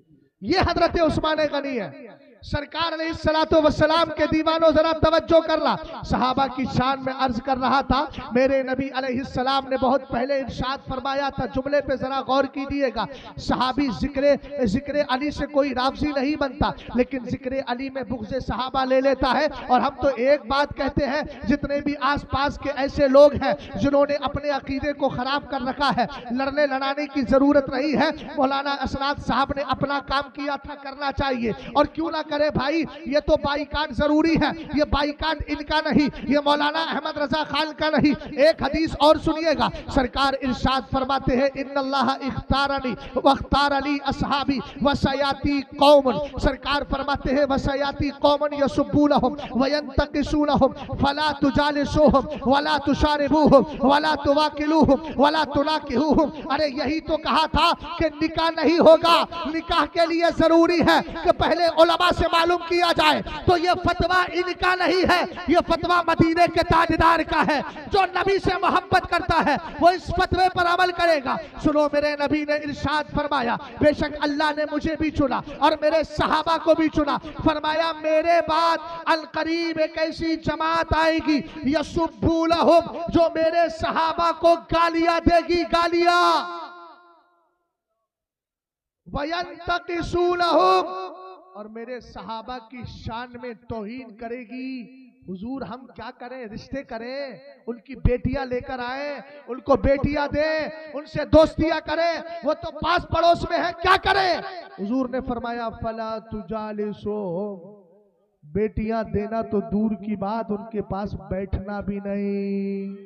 ये हजरत उस्मान गनी है। सरकार ने सलातो वसलाम के दीवानों जरा तवज्जो करना, सहाबा की शान में अर्ज कर रहा था। मेरे नबी अलैहिस्सलाम ने बहुत पहले इरशाद फरमाया था, जुमले पे जरा गौर कीजिएगा। सहाबी जिक्र अली से कोई राज़ी नहीं बनता, लेकिन जिक्र अली में बुग़्ज़े सहाबा ले लेता है। और हम तो एक बात कहते हैं, जितने भी आसपास के ऐसे लोग हैं जिन्होंने अपने अकीदे को खराब कर रखा है, लड़ने लड़ाने की जरूरत नहीं है। मौलाना असनाद साहब ने अपना काम किया था, करना चाहिए। और क्यों ना करे भाई, ये तो बाइकाट जरूरी है। ये बाइकाट इनका नहीं, ये मौलाना अहमद रजा खान का नहीं। एक हदीस और सुनिएगा, सरकार इरशाद फरमाते हैं, इन्नल्लाह इख्तारनी वख्तारली अस्हाबी वसयाती कौमन। सरकार फरमाते हैं, वसयाती कौमन यसुब्बूनहुम वयंतकिसूनहुम फला तुजालिसूहुम वला तुशारिबूहुम वला तुवाकिलूहुम वला तुनाकिहुहुम। अरे यही तो कहा था कि निकाह नहीं होगा। निकाह के लिए जरूरी है कि पहले उलमा से मालूम किया जाए। तो ये फतवा इनका नहीं है, ये फतवा मदीने के ताजदार का है। जो नबी से मोहब्बत करता है वो इस फतवे पर अमल करेगा। सुनो, मेरे नबी ने इरशाद फरमाया, बेशक अल्लाह ने मुझे भी चुना और मेरे सहाबा को भी चुना। फरमाया, मेरे बाद अल करीब एक ऐसी जमात आएगी यसुब्बूनहुम, जो मेरे सहाबा को गालियां देगी, गालियां। वयंतकिसूनहुम, और मेरे सहाबा की शान में तौहीन करेगी। हुजूर हम क्या करें, रिश्ते करें, उनकी बेटियां लेकर आए, उनको बेटियां दें, उनसे दोस्तियां करें, वो तो पास पड़ोस में है, क्या करें। हुजूर ने फरमाया, फला तुजालिसो, बेटियां देना तो दूर की बात, उनके पास बैठना भी नहीं।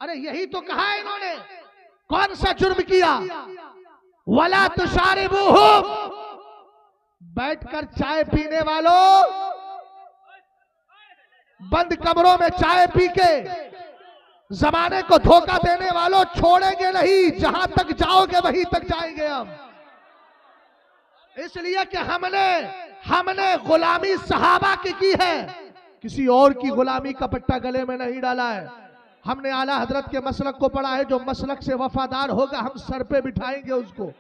अरे यही तो कहा है इन्होंने, कौन सा जुर्म किया। वला तुशारिबूहुम, बैठकर चाय पीने वालों, बंद कमरों में चाय पी के जमाने को धोखा देने वालों, छोड़ेंगे नहीं। जहां तक जाओगे वहीं तक जाएंगे हम। इसलिए कि हमने गुलामी सहाबा की है, किसी और की गुलामी का पट्टा गले में नहीं डाला है। हमने आला हजरत के मसलक को पढ़ा है, जो मसलक से वफादार होगा हम सर पे बिठाएंगे उसको।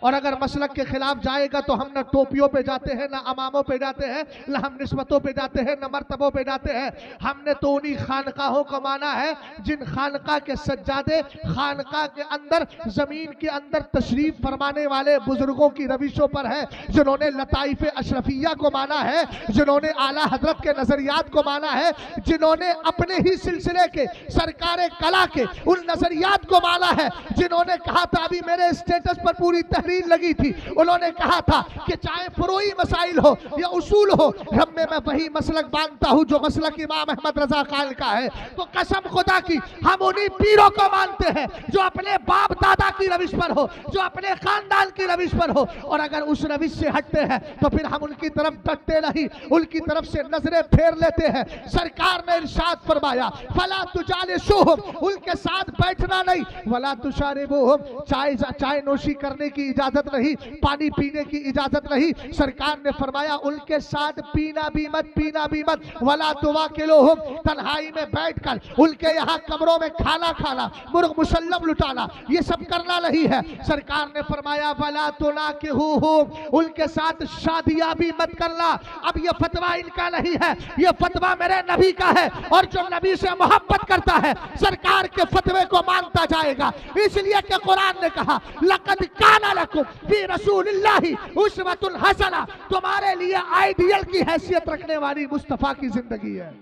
और अगर मसलक के खिलाफ जाएगा तो हम न टोपियों पे जाते हैं, न अमामों पे जाते हैं, न हम निस्बतों पे जाते हैं, न मर्तबों पे जाते हैं। हमने तो उन्हीं खानकाहों को माना है जिन खानका के सज्जादे खानका के अंदर, जमीन के अंदर तशरीफ फरमाने वाले बुजुर्गों की रविशों पर है, जिन्होंने लताइफ अशरफिया को माना है, जिन्होंने आला हजरत के नजरियात को माना है, जिन्होंने अपने ही सिलसिले के सरकारे कला के उन नजरियात को माना है, जिन्होंने कहा था, अभी मेरे स्टेटस पर पूरी तहरीर लगी थी, उन्होंने कहा था कि चाहे फुरूई मसाइल हो या उसूल हो, मैं वही मसलक मानता हूं जो मसलक इमाम अहमद रजा खान का है। तो कसम खुदा की हम उन्हीं पीरों को मानते हैं जो अपने बाप दादा की रविश पर हो, जो अपने खानदान की रविश पर हो। और अगर उस रविश से हटते हैं तो फिर हम उनकी तरफ डटते नहीं, उनकी तरफ से नजरें फेर लेते हैं। सरकार ने इरशाद फरमाया, फला तुजालिसूहुम, उनके साथ बैठना नहीं, वला तुशारिबूहुम, चाय नोशी करने की इजाजत नहीं, पानी पीने की इजाजत नहीं। सरकार ने फरमाया, उनके साथ पीना भी मत, पीना भी मत। वला तुवाकिलूहुम, तन्हाई में बैठकर उनके यहाँ कमरों में खाना खाना, मुर्ग मुसल्लम लुटाना, ये सब करना नहीं है। सरकार ने फरमाया, वला तुनाकिहुहुम, उनके साथ शादियां भी मत करना। अब ये फतवा इनका नहीं है, ये फतवा मेरे नबी का है। और जो नबी से मोहब्बत करता है सरकार के फतवे को मानता जाएगा। इसलिए कि कुरान ने कहा, लक़द काना लकुम फी रसूलिल्लाहि उस्वतुन हसना, तुम्हारे लिए आइडियल की हैसियत रखने वाली मुस्तफा की जिंदगी है।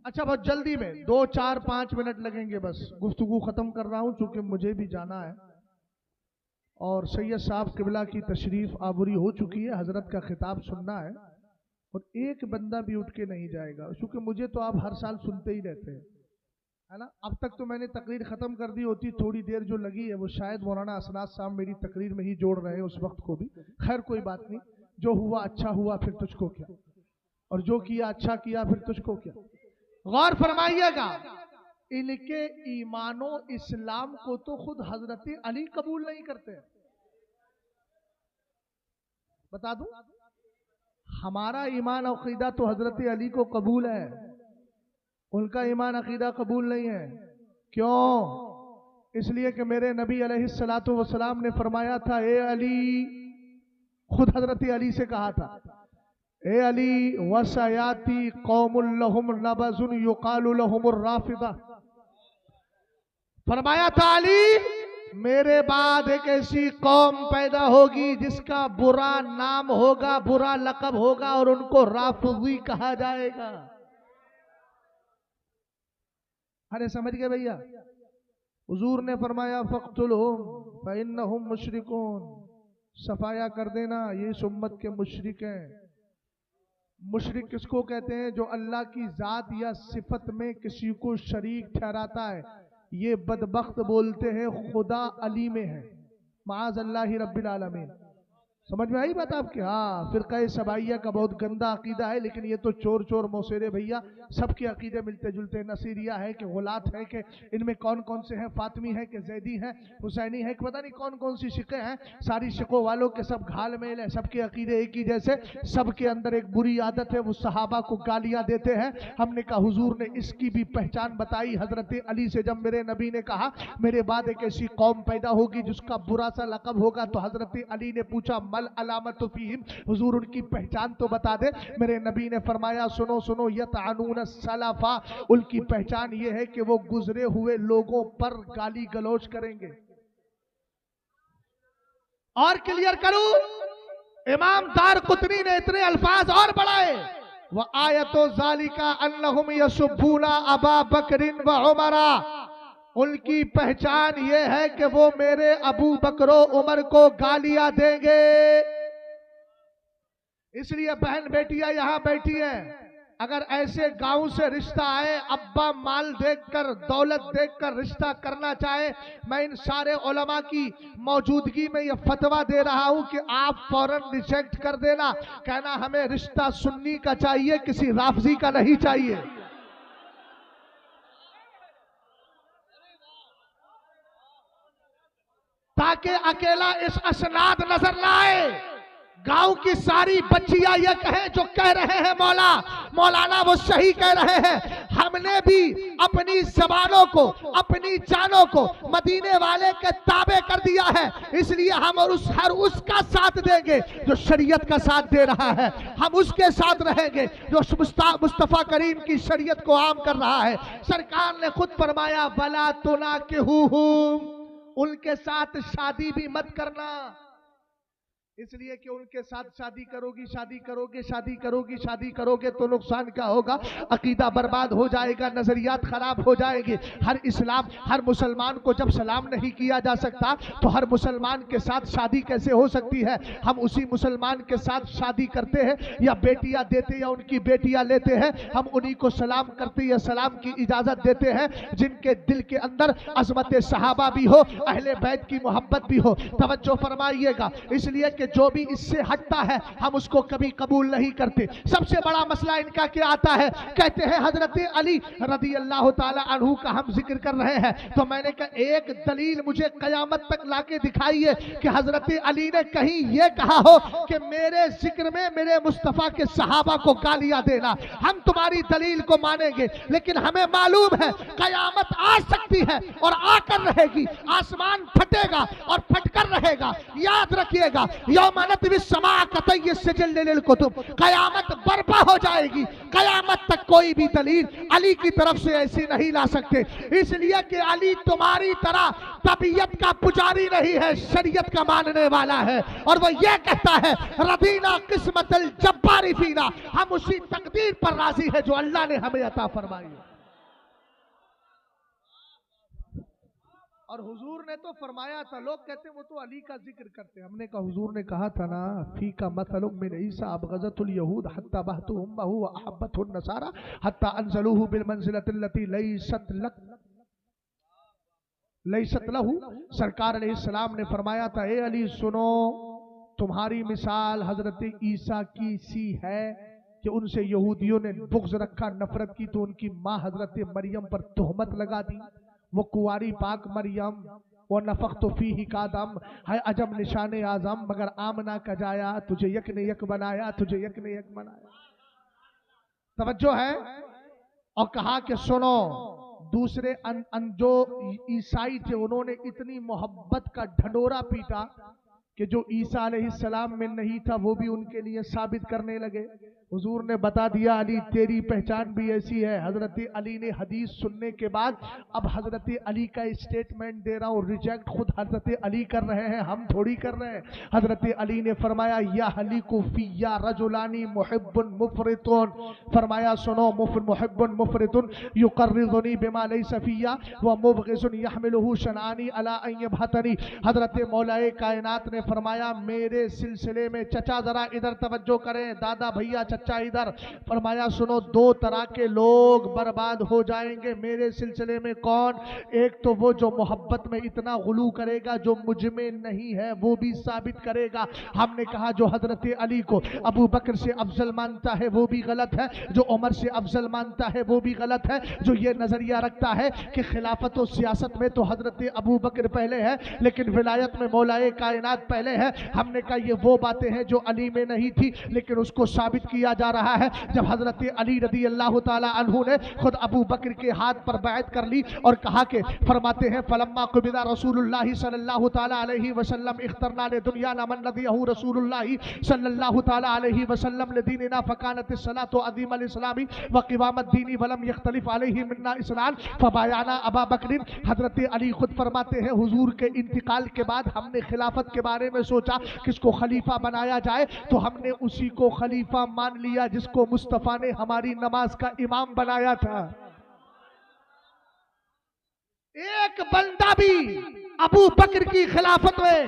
अच्छा, बहुत जल्दी में 2, 4, 5 मिनट लगेंगे, बस गुफ्तगू खत्म कर रहा हूं चूंकि मुझे भी जाना है। और सैयद साहब किबला की तशरीफ आबरी हो चुकी है, हजरत का खिताब सुनना है और एक बंदा भी उठ के नहीं जाएगा, क्योंकि मुझे तो आप हर साल सुनते ही रहते हैं, है ना। अब तक तो मैंने तकरीर खत्म कर दी होती, थोड़ी देर जो लगी है वो शायद मौलाना असनाद साहब मेरी तकरीर में ही जोड़ रहे हैं उस वक्त को भी। खैर कोई बात नहीं, जो हुआ अच्छा हुआ, फिर तुझको क्या, और जो किया अच्छा किया, फिर तुझको क्या। गौर फरमाइएगा, इनके ईमानो इस्लाम को तो खुद हजरत अली कबूल नहीं करते। बता दूं, हमारा ईमान अकीदा तो हजरत अली को कबूल है, उनका ईमान अकीदा कबूल नहीं है। क्यों? इसलिए कि मेरे नबी अलैहिस्सलातु वस्सलाम ने फरमाया था, ए अली, खुद हजरत अली से कहा था, ए अली वसयाती कौमुल लहुम नबजुन युकालु लहुमुर राफिदा। फरमाया था, अली, मेरे बाद एक ऐसी कौम पैदा होगी जिसका बुरा नाम होगा, बुरा लक़ब होगा, और उनको राफिदी कहा जाएगा। अरे समझ गए भैया? हुजूर ने फरमाया, फ़क़्तुलहुम फ़इन्नहुम मुशरिकून, सफाया कर देना, ये इस उम्मत के मुशरिक हैं। मुशरिक किसको कहते हैं? जो अल्लाह की जात या सिफत में किसी को शरीक ठहराता है। ये बदबख्त बोलते हैं खुदा अली में है, माज़ अल्लाह रब्बिल आलमीन। समझ में आई बात आपके? हाँ, फिरका सबाइया का बहुत गंदा अकीदा है, लेकिन ये तो चोर चोर मौसेरे भैया, सबके अकीदे मिलते जुलते हैं। नसीरिया है कि गुलात है कि इनमें कौन कौन से हैं, फातमी है कि जैदी है, हुसैनी है कि पता नहीं कौन कौन सी शिक़े हैं। सारी शिकों वालों के सब घाल मेल है, सबके अकीदे एक ही जैसे। सबके अंदर एक बुरी आदत है, वो सहाबा को गालियां देते हैं। हमने कहा हुजूर ने इसकी भी पहचान बताई हजरत अली से। जब मेरे नबी ने कहा मेरे बाद एक ऐसी कौम पैदा होगी जिसका बुरा सा लक़ब होगा, तो हजरत अली ने पूछा, अलामत फीहिम, हुजूर उनकी पहचान तो बता दे। मेरे नबी ने फरमाया, सुनो सुनो, यतअनून सलाफा, उनकी पहचान ये है कि वो गुजरे हुए लोगों पर गाली गलौज करेंगे। और क्लियर करूं, इमाम दारकुतनी ने इतने अल्फाज और बढ़ाए, व आयतो ज़ालिका अन्नहुम यसुब्बूना अबा बकरिन व उमरा, उनकी पहचान ये है कि वो मेरे अबू बकर उमर को गालियां देंगे। इसलिए बहन बेटियां यहां बैठी हैं, अगर ऐसे गांव से रिश्ता आए, अब्बा माल देखकर, दौलत देखकर रिश्ता करना चाहे, मैं इन सारे उलमा की मौजूदगी में यह फतवा दे रहा हूं कि आप फौरन रिजेक्ट कर देना। कहना हमें रिश्ता सुन्नी का चाहिए, किसी राफजी का नहीं चाहिए। ताकि अकेला इस असनाद नजर ना आए, गांव की सारी बच्चियां ये कहें जो कह रहे हैं मौलाना वो सही कह रहे हैं। हमने भी अपनी जबानों को, अपनी जानों को मदीने वाले के ताबे कर दिया है, इसलिए हम और हर उसका साथ देंगे जो शरीयत का साथ दे रहा है। हम उसके साथ रहेंगे जो मुस्तफा करीम की शरीयत को आम कर रहा है। सरकार ने खुद फरमाया, वला तुनाकिहुहुम, उनके साथ शादी भी मत करना, इसलिए कि उनके साथ शादी करोगी, शादी करोगे, शादी करोगी, शादी करोगे तो नुकसान क्या होगा? अकीदा बर्बाद हो जाएगा, नजरियात खराब हो जाएंगे। हर मुसलमान को जब सलाम नहीं किया जा सकता तो हर मुसलमान के साथ शादी कैसे हो सकती है? हम उसी मुसलमान के साथ शादी करते हैं, या बेटियां देते या उनकी बेटियां लेते हैं, हम उन्हीं को सलाम करते या सलाम की इजाजत देते हैं जिनके दिल के अंदर अजमत सहाबा भी हो, अहले बैत की मोहब्बत भी हो। तवज्जो फरमाइएगा, इसलिए कि जो भी इससे हटता है हम उसको कभी कबूल नहीं करते। सबसे बड़ा मसला इनका क्या आता है? कहते हैं हजरत अली रदी अल्लाह ताला अन्हु का हम जिक्र कर रहे हैं, तो मैंने कहा एक दलील मुझे कयामत तक लाके दिखाइए कि हजरत अली ने कहीं यह कहा हो कि मेरे जिक्र में मेरे मुस्तफा के सहाबा को गालियां देना। हम तुम्हारी दलील को मानेंगे, लेकिन हमें मालूम है कयामत आ सकती है और आकर रहेगी, आसमान फटेगा और फटकर रहेगा। याद रखिएगा, कयामत बर्पा हो जाएगी, कयामत तक कोई भी दलील अली की तरफ से ऐसी नहीं ला सकते, इसलिए कि अली तुम्हारी तरह तबीयत का पुजारी नहीं है, शरीयत का मानने वाला है। और वो ये कहता है, रदीना किस्मतल जब्बारी फीना, हम उसी तकदीर पर राजी है जो अल्लाह ने हमें अता फरमाई। और हुजूर ने तो फरमाया था, लोग कहते वो तो अली का जिक्र करते, हमने कहा हुजूर ने कहा था ना, फी का मतलुम मिन ईसा अबगज़तुल यहूद हत्ता बहतुहुम व हुवा अहब्बतुन नसारा हत्ता अनज़लूहु बिल मंज़िलतिल्लती लैसत लहू। सरकार अलैहिस्सलाम ने फरमाया था, ए अली सुनो, तुम्हारी मिसाल हजरत ईसा की सी है कि उनसे यहूदियों ने बुग़्ज़ रखा, नफरत की, तो उनकी माँ हजरत मरियम पर तोहमत लगा दी। वो कुंवारी पाक मरियम, वो नफ़ख्तु फीही का दम है अजब निशान आज़म, मगर आमना का जाया तुझे यक ने यक बनाया, तुझे यक ने यक बनाया। तवज्जो है। और कहा कि सुनो, दूसरे जो ईसाई थे उन्होंने इतनी मोहब्बत का ढंडोरा पीटा कि जो ईसा अलैहिस्सलाम में नहीं था वो भी उनके लिए साबित करने लगे। हुजूर ने बता दिया, अली तेरी पहचान भी ऐसी है। हजरत अली ने हदीस सुनने के बाद अब हजरत अली का स्टेटमेंट दे रहा हूँ, रिजेक्ट खुद हजरत अली कर रहे हैं, हम थोड़ी कर रहे हैं। हजरत अली ने फरमाया, या अली को फिया रजुलानी मुहिब्बुन मुफरितुन, फरमाया सुनो, मुहिब्बुन मुफरितुन युकर्रिजुनी बिमा लैसा फिया व मुबग़िज़ुन यहमिलुहु शनआनी अला अन यबहतनी। हजरत मौलाए कायनात ने फरमाया, मेरे सिलसिले में, चचा जरा इधर तवज्जो करें, दादा भैया चचा इधर, फरमाया सुनो, दो तरह के लोग बर्बाद हो जाएंगे मेरे सिलसिले में। कौन? एक तो वो जो मोहब्बत में इतना गुलू करेगा जो मुझ में नहीं है, वो भी साबित करेगा। हमने कहा जो हजरत अली को अबू बकर से अफजल मानता है वो भी गलत है, जो उमर से अफजल मानता है वो भी गलत है, जो ये नजरिया रखता है कि खिलाफत और सियासत में तो हजरत अबू बकर पहले है लेकिन विलायत में मौलाए कायनात पहले है। हमने कहा ये वो बातें हैं जो अली में नहीं थी लेकिन उसको साबित किया जा रहा है। जब हजरत अली रज़ी अल्लाह ताला अन्हु ने खुद अबू बकर के हाथ पर बैत कर ली और कहा कि फरमाते हैं, फलम्मा कुबिदा रसूलुल्लाह सल्लल्लाहु ताला अलैहि वसल्लम इख्तरना ले दुनिया ना मन रदियहु रसूलुल्लाह सल्लल्लाहु ताला अलैहि वसल्लम ले दीनिना फकानत सलातो अदीम अल इस्लामी व क़िवामत दीनी वलम यख्तलिफ अलैहि मिन्ना इस्लाम फबायाना अबा बकर। हजरत अली खुद फरमाते हैं, हुजूर के इंतकाल के बाद हमने खिलाफत के बारे में सोचा किसको खलीफा बनाया जाए, तो हमने उसी को खलीफा मान लिया जिसको मुस्तफा ने हमारी नमाज का इमाम बनाया था। एक बंदा भी अबू बकर की खिलाफत में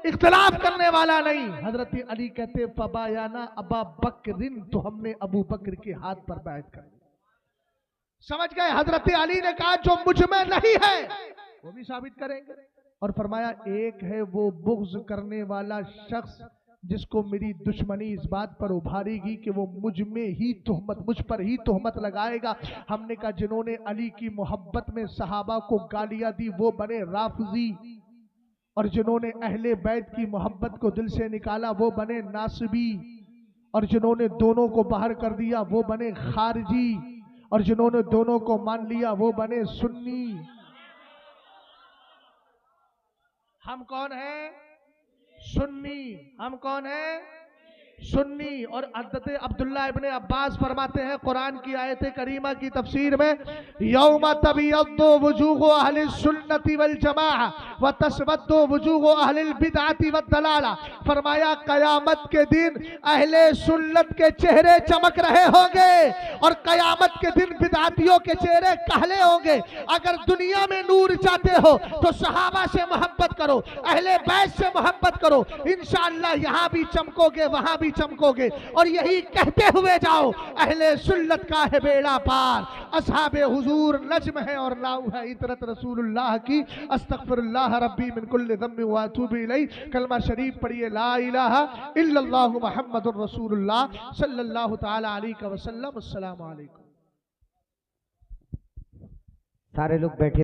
इख्तिलाफ करने वाला नहीं। हजरत अली कहते फबायाना अबा बकरिन, तो हमने अबू बकर के हाथ पर बैत कर ली। समझ गए? हजरत अली ने कहा जो मुझ में नहीं है वो भी साबित करेंगे। और फरमाया एक है वो बुग़्ज़ करने वाला शख्स जिसको मेरी दुश्मनी इस बात पर उभारेगी कि वो मुझ पर ही तोहमत लगाएगा। हमने कहा जिन्होंने अली की मोहब्बत में सहाबा को गालियां दी वो बने राफिजी, और जिन्होंने अहले बैत की मोहब्बत को दिल से निकाला वो बने नासिबी, और जिन्होंने दोनों को बाहर कर दिया वो बने खारिजी, और जिन्होंने दोनों को मान लिया वो बने सुन्नी। हम कौन है? सुन्नी। हम कौन है? सुन्नी। और हज़रत अब्दुल्लाह इब्ने अब्बास फरमाते हैं कुरान की आयत करीमा की तफसीर में, यौम तबियद्दु वुजूहु अहले सुन्नति वल जमाअह व तस्वद्दु वुजूहु अहले बिदअति वद दलाला। फरमाया कयामत के दिन अहले सुन्नत के चेहरे चमक रहे होंगे और कयामत के दिन बिदअतियों के चेहरे कहले होंगे। अगर दुनिया में नूर चाहते हो तो सहाबा से मोहब्बत करो, अहले बैत से मोहब्बत करो, इंशाअल्लाह यहाँ भी चमकोगे वहां भी चमकोगे। और यही कहते हुए जाओ, अहले सुन्नत का है बेड़ा पार, असहाबे हुजूर नज्म है और नाउ है इतरत रसूलुल्लाह की। अस्तगफिरुल्लाह रब्बी मिन कुल्लि ज़म्बिन व अतूबु इलैह। कलमा शरीफ पढ़िए, ला इलाहा इल्लल्लाहु मुहम्मदुर रसूलुल्लाह सल्लल्लाहु तआला अलैहि वसल्लम। अस्सलामु अलैकुम। सारे लोग बैठे।